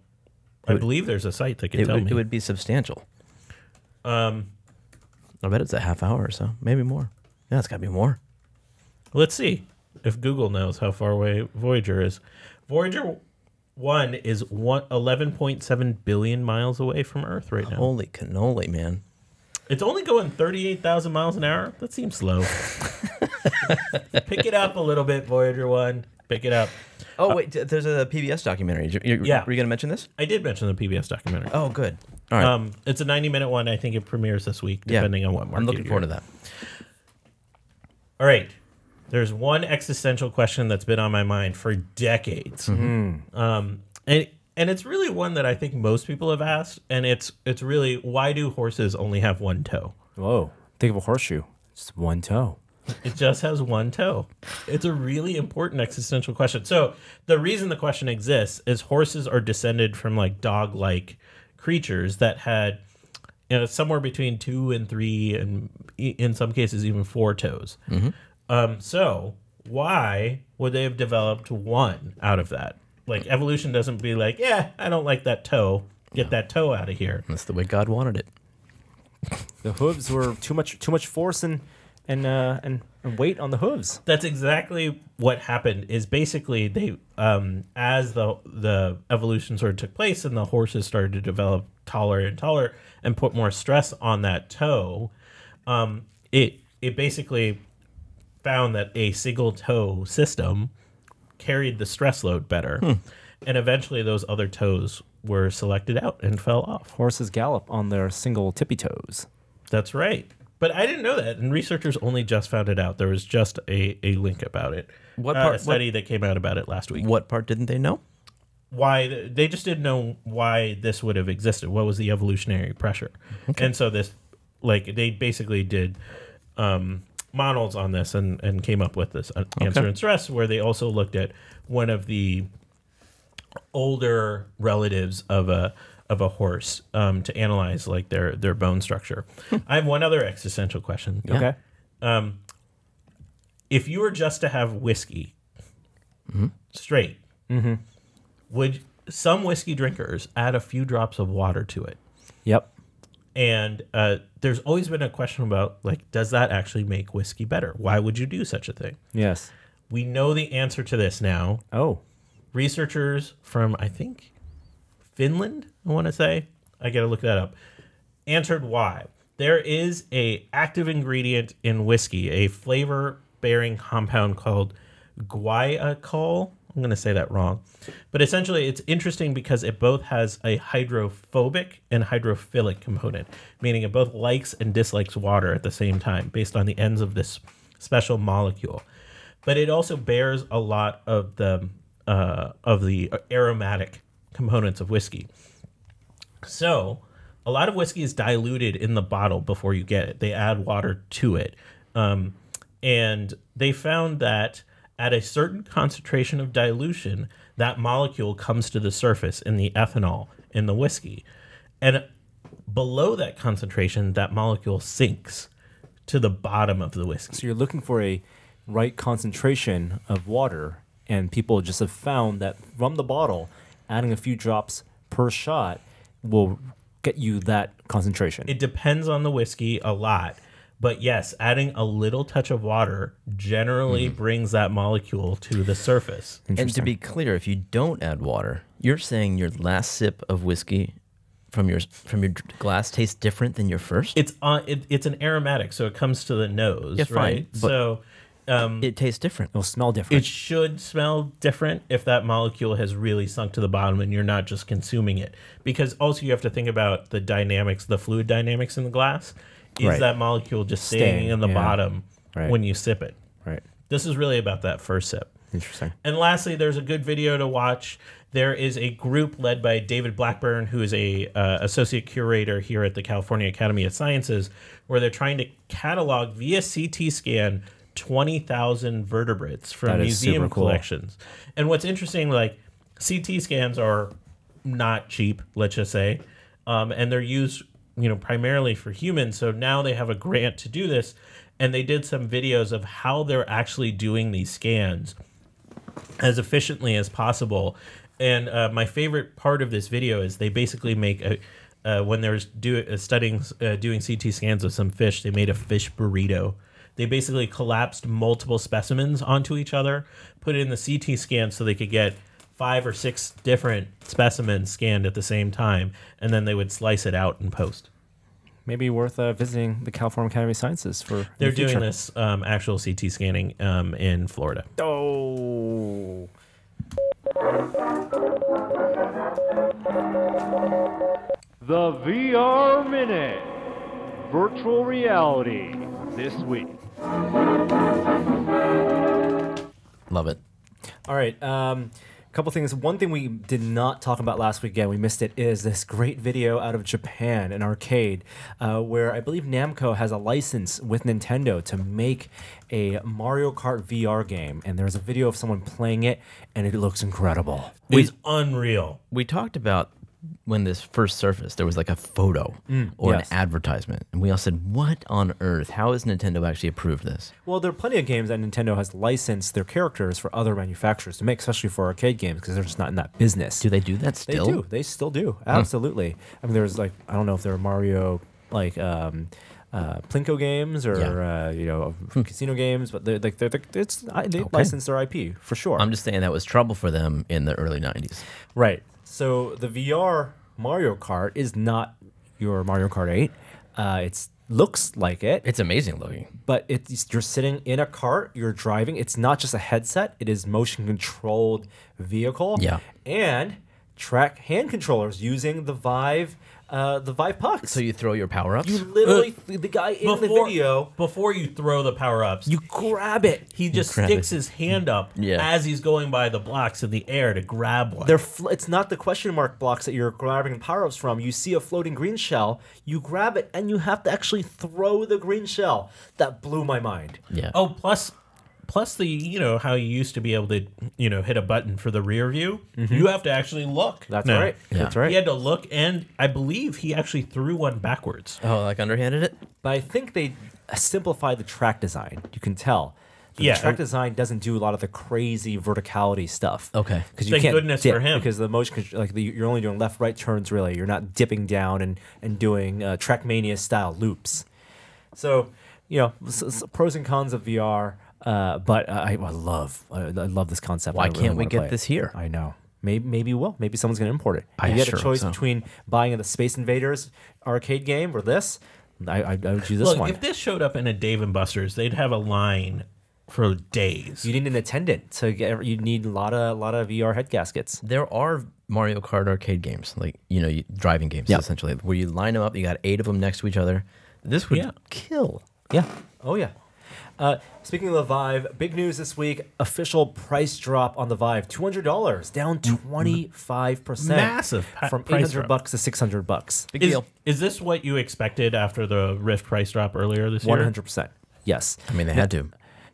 I believe there's a site that can tell me. It would be substantial. I bet it's a half hour or so, maybe more. Yeah, it's got to be more. Let's see if Google knows how far away Voyager is. Voyager 1 is 11.7 billion miles away from Earth right now. Holy cannoli, man. It's only going 38,000 miles an hour. That seems slow. Pick it up a little bit, Voyager 1. Pick it up. Oh, wait, there's a PBS documentary. Yeah. Were you going to mention this? I did mention the PBS documentary. Oh, good. All right. It's a 90-minute one. I think it premieres this week, depending on what market I'm looking you're forward in. to that. All right. There's one existential question that's been on my mind for decades. And it's really one that I think most people have asked, and it's really, why do horses only have one toe? Whoa. Think of a horseshoe. Just one toe. It just has one toe. It's a really important existential question. So the reason the question exists is horses are descended from like dog-like creatures that had somewhere between 2 and 3 and in some cases even 4 toes. So why would they have developed one out of that? Like evolution doesn't be like, yeah, I don't like that toe. Get that toe out of here. That's the way God wanted it. The hooves were too much force and weight on the hooves. That's exactly what happened. Is basically they as the evolution sort of took place and the horses started to develop taller and taller and put more stress on that toe. It basically found that a single toe system carried the stress load better. And eventually those other toes were selected out and fell off. Horses gallop on their single tippy toes. That's right. But I didn't know that, and researchers only just found it out. There was just a link about it. A study that came out about it last week. What part didn't they know? Why they just didn't know why this would have existed. What was the evolutionary pressure? Okay. And so this, like, they basically did models on this and came up with this answer and stress, where they also looked at one of the older relatives of a horse to analyze like their bone structure. I have one other existential question. Yeah. Okay. If you were just to have whiskey straight, would some whiskey drinkers add a few drops of water to it? Yep. And there's always been a question about, like, does that actually make whiskey better? Why would you do such a thing? Yes. We know the answer to this now. Oh. Researchers from, I think, Finland, I want to say, I got to look that up, answered why. There is a active ingredient in whiskey, a flavor-bearing compound called guaiacol. I'm going to say that wrong. But essentially, it's interesting because it both has a hydrophobic and hydrophilic component, meaning it both likes and dislikes water at the same time based on the ends of this special molecule. But it also bears a lot of the aromatic components of whiskey. So a lot of whiskey is diluted in the bottle before you get it. They add water to it. And they found that at a certain concentration of dilution, that molecule comes to the surface in the ethanol in the whiskey. And below that concentration, that molecule sinks to the bottom of the whiskey. So you're looking for a right concentration of water, and people just have found that from the bottle, adding a few drops per shot will get you that concentration. It depends on the whiskey a lot. But yes, adding a little touch of water generally brings that molecule to the surface. And to be clear, if you don't add water, you're saying your last sip of whiskey from your glass tastes different than your first? It's an aromatic, so it comes to the nose, Yeah, fine, right? but So it tastes different. It'll smell different. it should smell different if that molecule has really sunk to the bottom and you're not just consuming it. Because also you have to think about the dynamics, the fluid dynamics in the glass. Is Right. that molecule just staying in the bottom Right. when you sip it? Right. This is really about that first sip. Interesting. And lastly, there's a good video to watch. There is a group led by David Blackburn, who is a associate curator here at the California Academy of Sciences, where they're trying to catalog via CT scan 20,000 vertebrates from That is museum super cool. collections. And what's interesting, like CT scans are not cheap, let's just say, and they're used, primarily for humans. So now they have a grant to do this, and they did some videos of how they're actually doing these scans as efficiently as possible. And my favorite part of this video is they basically make when they're doing CT scans of some fish, they made a fish burrito. They basically collapsed multiple specimens onto each other, put it in the CT scan so they could get 5 or 6 different specimens scanned at the same time, and then they would slice it out in post. Maybe worth visiting the California Academy of Sciences for. They're the future. doing this actual CT scanning in Florida. Oh. The VR Minute. Virtual reality this week. Love it. All right. Couple things. One thing we did not talk about last week, again, we missed it, is this great video out of Japan, an arcade, where I believe Namco has a license with Nintendo to make a Mario Kart VR game. And there's a video of someone playing it, and it looks incredible. It's unreal. We talked about when this first surfaced, there was like a photo or yes. an advertisement. And we all said, what on earth? How has Nintendo actually approved this? Well, there are plenty of games that Nintendo has licensed their characters for other manufacturers to make, especially for arcade games, because they're just not in that business. Do they do that still? They do. They still do. Absolutely. I mean, there's like, I don't know if there are Mario, like, Plinko games or, casino games, but they license their IP for sure. I'm just saying that was trouble for them in the early 90s. Right. So the VR Mario Kart is not your Mario Kart 8. It looks like it. It's amazing looking. But you're sitting in a cart, you're driving. It's not just a headset. It is motion-controlled vehicle. Yeah. And track hand controllers using the Vive pucks. So you throw your power-ups? You literally, the guy in the video, Before you throw the power-ups, you grab it. he just grab sticks it. his hand up Yeah. as he's going by the blocks in the air to grab one. It's not the question mark blocks that you're grabbing power-ups from. You see a floating green shell, you grab it, and you have to actually throw the green shell. That blew my mind. Yeah. Oh, plus the, how you used to be able to, hit a button for the rear view. You have to actually look. That's now. right. Yeah. That's right. He had to look, and I believe he actually threw one backwards. Oh, like underhanded it? But I think they simplified the track design. You can tell. The Yeah. track design doesn't do a lot of the crazy verticality stuff. Okay. Because you Thank can't goodness dip for him. because the motion, you're only doing left-right turns. Really, you're not dipping down and doing Trackmania style loops. So, pros and cons of VR. But I love this concept. Why I really can't we wanna get play it. this here? I know. Maybe we'll. Maybe someone's gonna import it. I If you had sure a hope choice so. between buying the Space Invaders arcade game or this, I would choose this Look, one. if this showed up in a Dave and Buster's, they'd have a line for days. You need an attendant to get. You need a lot of VR head gaskets. There are Mario Kart arcade games, like driving games, essentially, where you line them up. You got 8 of them next to each other. This would kill. Yeah. Oh yeah. Speaking of the Vive, big news this week: official price drop on the Vive, $200, down 25%, Massive from price $800 drop. to $600. Big deal. Is this what you expected after the Rift price drop earlier this year? 100%. Yes. I mean, they had to.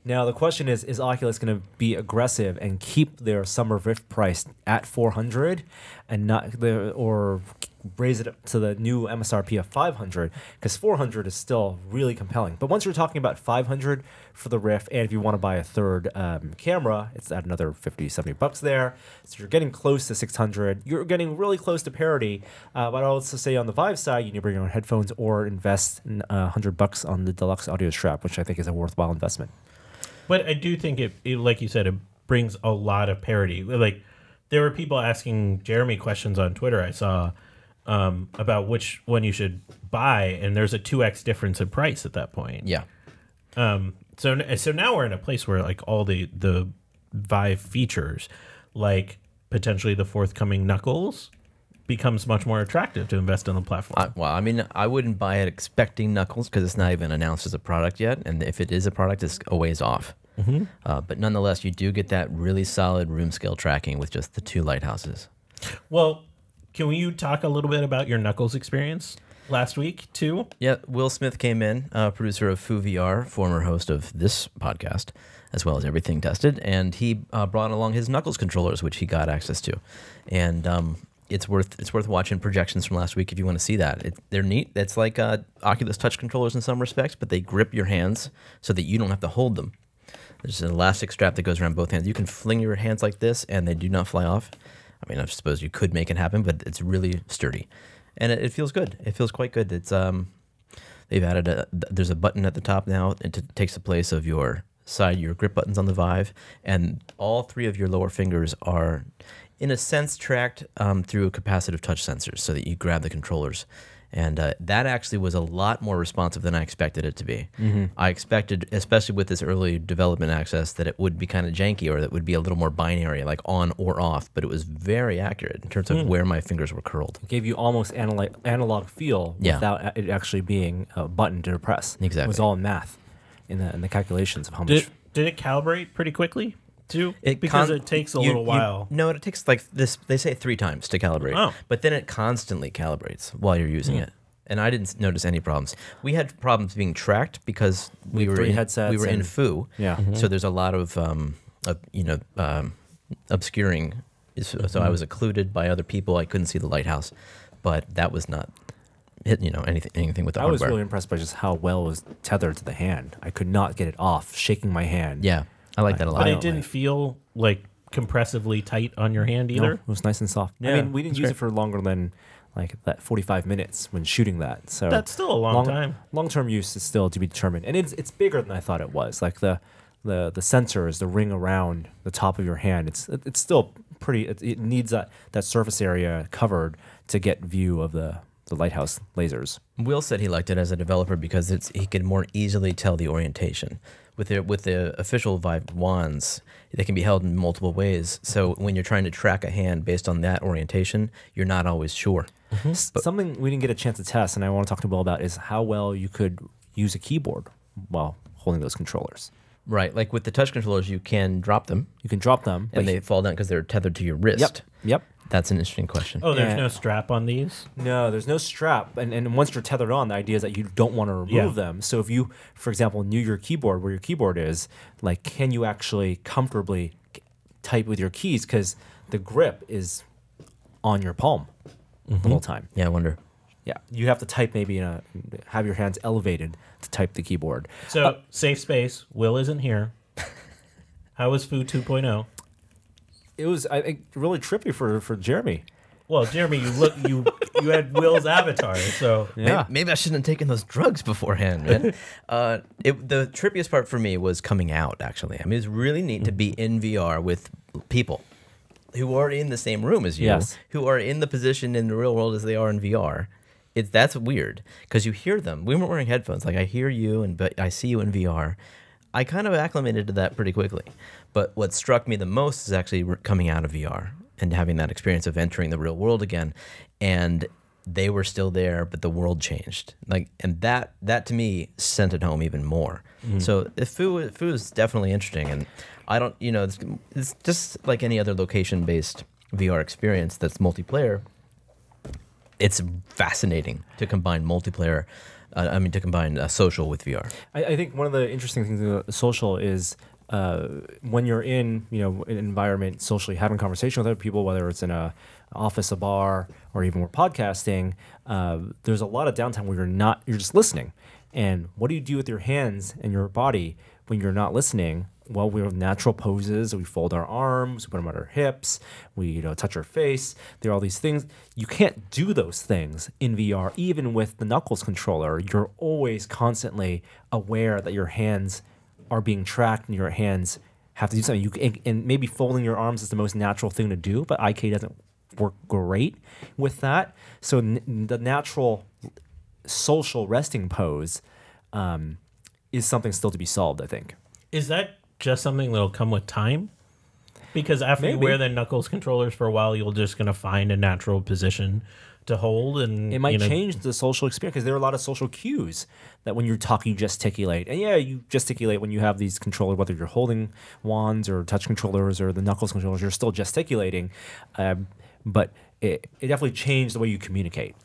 Now, the question is Oculus going to be aggressive and keep their summer Rift price at $400 and or raise it up to the new MSRP of $500? Because $400 is still really compelling. But once you're talking about $500 for the Rift, and if you want to buy a third camera, it's at another $50-$70 there. So you're getting close to $600. You're getting really close to parity. But I'll also say on the Vive side, you need to bring your own headphones or invest in $100 on the deluxe audio strap, which I think is a worthwhile investment. But I do think it, like you said, it brings a lot of parity. Like, there were people asking Jeremy questions on Twitter I saw about which one you should buy, and there's a 2x difference in price at that point. Yeah. So now we're in a place where like all the Vive features, like potentially the forthcoming Knuckles, becomes much more attractive to invest in the platform. Well, I mean, I wouldn't buy it expecting Knuckles because it's not even announced as a product yet. And if it is a product, it's a ways off. But nonetheless, you do get that really solid room scale tracking with just the 2 lighthouses. Well, can you talk a little bit about your Knuckles experience last week, too? Yeah, Will Smith came in, producer of Foo VR, former host of this podcast, as well as Everything Tested. And he brought along his Knuckles controllers, which he got access to. And it's worth watching projections from last week if you want to see that. They're neat. It's like Oculus Touch controllers in some respects, but they grip your hands so that you don't have to hold them. There's an elastic strap that goes around both hands. You can fling your hands like this, and they do not fly off. I mean, I suppose you could make it happen, but it's really sturdy, and it feels good. It feels quite good. It's they've added there's a button at the top now. It takes the place of your grip buttons on the Vive, and all 3 of your lower fingers are, in a sense, tracked through capacitive touch sensors so that you grab the controllers. And that actually was a lot more responsive than I expected it to be. I expected, especially with this early development access, that it would be kind of janky or that it would be a little more binary, like on or off. But it was very accurate in terms of where my fingers were curled. It gave you almost analog feel without it actually being a button to press. Exactly. It was all math in the calculations of how much. Did it calibrate pretty quickly? Too? It because it takes a little while. No, it takes like this. They say 3 times to calibrate. Oh. But then it constantly calibrates while you're using it. And I didn't notice any problems. We had problems being tracked because we were 3 in headsets we were in and- Foo. Yeah. So there's a lot of obscuring. So I was occluded by other people. I couldn't see the lighthouse, but that was not anything with the I hardware. was really impressed by just how well it was tethered to the hand. I could not get it off, shaking my hand. Yeah, I like that a lot. But it didn't feel like compressively tight on your hand either? No, it was nice and soft. I Yeah, mean, we didn't that's use great. it for longer than like that 45 minutes when shooting that. So That's still a long time. Long-term use is still to be determined, and it's bigger than I thought it was. Like the sensors, the ring around the top of your hand, it's still pretty. It needs that surface area covered to get view of the lighthouse lasers. Will said he liked it as a developer because he could more easily tell the orientation. With the official Vive wands, they can be held in multiple ways. So when you're trying to track a hand based on that orientation, you're not always sure. Something we didn't get a chance to test, and I want to talk to Will about, is how well you could use a keyboard while holding those controllers. Right, like with the touch controllers, you can drop them, You can drop them, and they fall down because they're tethered to your wrist. Yep. That's an interesting question. Oh, there's Yeah. no strap on these? No, there's no strap, and once you're tethered on, the idea is that you don't want to remove them. So if you, for example, knew your keyboard, where your keyboard is, like, can you actually comfortably type with your keys? Because the grip is on your palm the whole time. Yeah, I wonder. Yeah, you have to type maybe have your hands elevated to type the keyboard. So, safe space. Will isn't here. How was Foo 2.0? It was, I think, really trippy for Jeremy. Well, Jeremy, you had Will's avatar, so Maybe I shouldn't have taken those drugs beforehand, man. The trippiest part for me was coming out, actually. I mean, it's really neat to be in VR with people who are in the same room as you, Yes. who are in the position in the real world as they are in VR, that's weird because you hear them. We weren't wearing headphones. Like I hear you, but I see you in VR. I kind of acclimated to that pretty quickly. But what struck me the most is actually coming out of VR and having that experience of entering the real world again. And they were still there, but the world changed. Like, and that to me sent it home even more. So Fu is definitely interesting. And I don't, it's just like any other location-based VR experience that's multiplayer. It's fascinating to combine multiplayer. To combine social with VR. I think one of the interesting things about social is when you're in, an environment socially having conversation with other people, whether it's in a office, a bar, or even we're podcasting, there's a lot of downtime where you're just listening. And what do you do with your hands and your body when you're not listening? Well, we have natural poses. We fold our arms, we put them on our hips, we touch our face. There are all these things. You can't do those things in VR, even with the Knuckles controller. You're always constantly aware that your hands are being tracked and your hands have to do something. And maybe folding your arms is the most natural thing to do, but IK doesn't work great with that. So the natural social resting pose is something still to be solved, I think. Is that just something that'll come with time? Because after you wear the Knuckles controllers for a while, you're just going to find a natural position to hold. And it might change the social experience because there are a lot of social cues that when you're talking, you gesticulate. And yeah, you gesticulate when you have these controllers, whether you're holding wands or touch controllers or the Knuckles controllers, you're still gesticulating. But it definitely changed the way you communicate,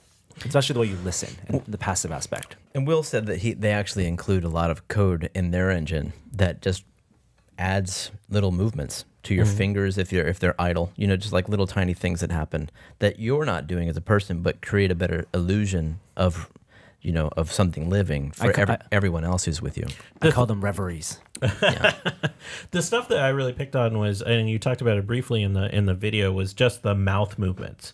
especially the way you listen and the passive aspect. And Will said that they actually include a lot of code in their engine that just adds little movements to your fingers if they're idle, just like little tiny things that happen that you're not doing as a person, but create a better illusion of something living for everyone else who's with you. I call them reveries. Yeah. The stuff that I really picked on was, and you talked about it briefly in the video, was just the mouth movements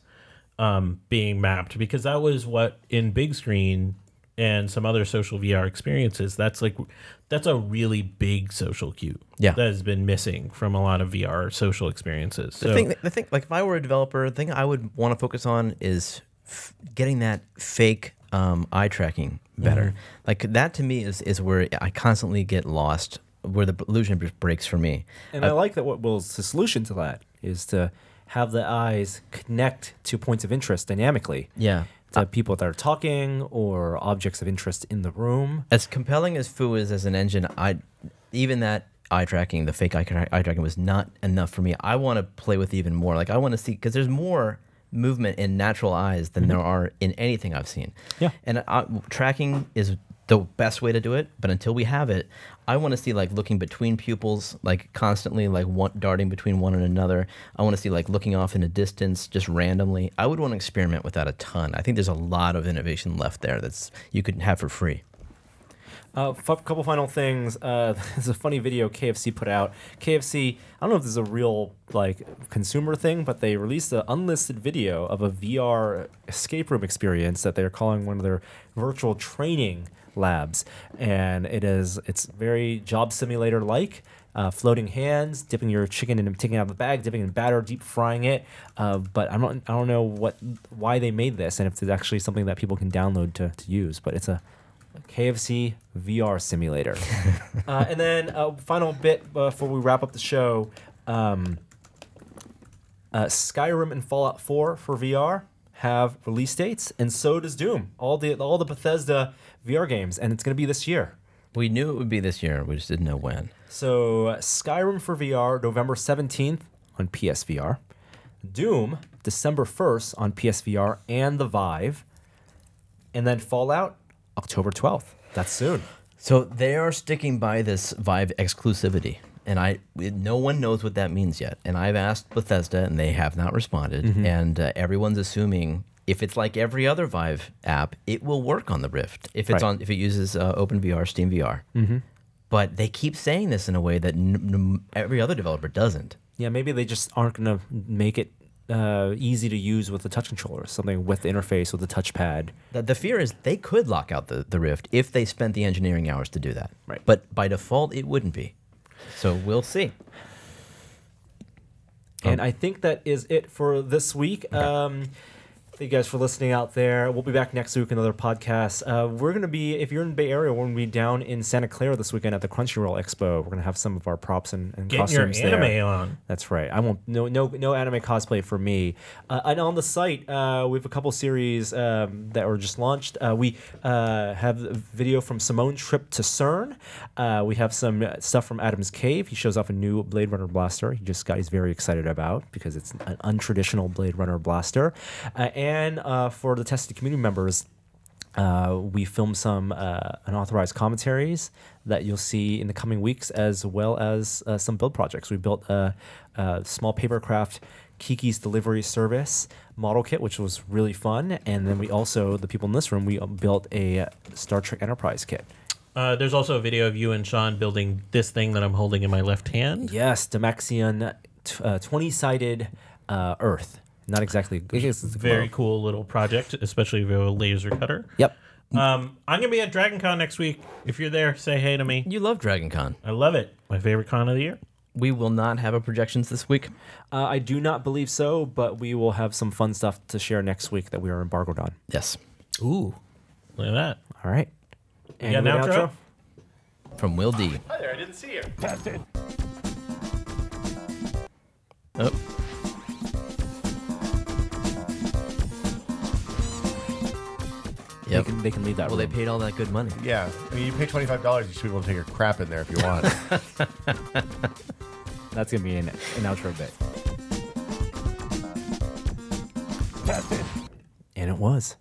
being mapped, because that was what in big screen and some other social VR experiences, that's a really big social cue that has been missing from a lot of VR social experiences. So, the thing, like if I were a developer, the thing I would want to focus on is getting that fake eye tracking better. Like that to me is where I constantly get lost, where the illusion breaks for me. And I like that the solution to that is to have the eyes connect to points of interest dynamically. Yeah. To people that are talking or objects of interest in the room. As compelling as Fu is as an engine, even that eye tracking, the fake eye tracking was not enough for me. I want to play with even more. Like I want to see, because there's more movement in natural eyes than there are in anything I've seen. Yeah. And tracking is the best way to do it, but until we have it, I want to see like looking between pupils, like constantly, like darting between one and another. I want to see like looking off in a distance just randomly. I would want to experiment with that a ton. I think there's a lot of innovation left there that's you could have for free. Couple final things. There's a funny video KFC put out. KFC, I don't know if this is a real consumer thing, but they released an unlisted video of a VR escape room experience that they're calling one of their virtual training labs, and it's very job simulator like. Floating hands, dipping your chicken and taking it out of the bag, dipping in batter, deep frying it. But I don't know why they made this, and if it's actually something that people can download to use. But it's a KFC VR simulator. And then final bit before we wrap up the show. Skyrim and Fallout 4 for VR have release dates, and so does Doom. All the Bethesda VR games, and it's going to be this year. We knew it would be this year. We just didn't know when. So Skyrim for VR, November 17th on PSVR. Doom, December 1st on PSVR and the Vive. And then Fallout, October 12th. That's soon. So they are sticking by this Vive exclusivity. And no one knows what that means yet. And I've asked Bethesda, and they have not responded. And everyone's assuming if it's like every other Vive app, it will work on the Rift. If it's if it uses OpenVR, Steam VR. But they keep saying this in a way that every other developer doesn't. Yeah, maybe they just aren't going to make it easy to use with the touch controller, something with the interface, with the touchpad. The fear is they could lock out the Rift if they spent the engineering hours to do that. Right. But by default, it wouldn't be. So we'll see. And I think that is it for this week. Okay. Thank you guys for listening out there. We'll be back next week with another podcast. We're going to be, if you're in the Bay Area, we're going to be down in Santa Clara this weekend at the Crunchyroll Expo. We're going to have some of our props and Getting your costumes anime there. on. That's right. I won't. No anime cosplay for me. And on the site, we have a couple series that were just launched. We have a video from Simone's trip to CERN. We have some stuff from Adam's Cave. He shows off a new Blade Runner blaster. He's very excited about because it's an untraditional Blade Runner blaster. And for the tested community members, we filmed some unauthorized commentaries that you'll see in the coming weeks, as well as some build projects. We built a small papercraft Kiki's Delivery Service model kit, which was really fun. And then we also, the people in this room, we built a Star Trek Enterprise kit. There's also a video of you and Sean building this thing that I'm holding in my left hand. Yes, Demaxion 20-sided Earth. Not exactly. It's a very cool little project, especially if you have a laser cutter. Yep. I'm going to be at Dragon Con next week. If you're there, say hey to me. You love Dragon Con. I love it. My favorite con of the year. We will not have a projections this week. I do not believe so, but we will have some fun stuff to share next week that we are embargoed on. Yes. Ooh, look at that. All right. You got an outro? From Will D. Hi there, I didn't see you. Oh. Yep. They can leave that Well, room. they paid all that good money. Yeah, I mean, you pay $25, you should be able to take a crap in there if you want. That's going to be an outro bit. And it was.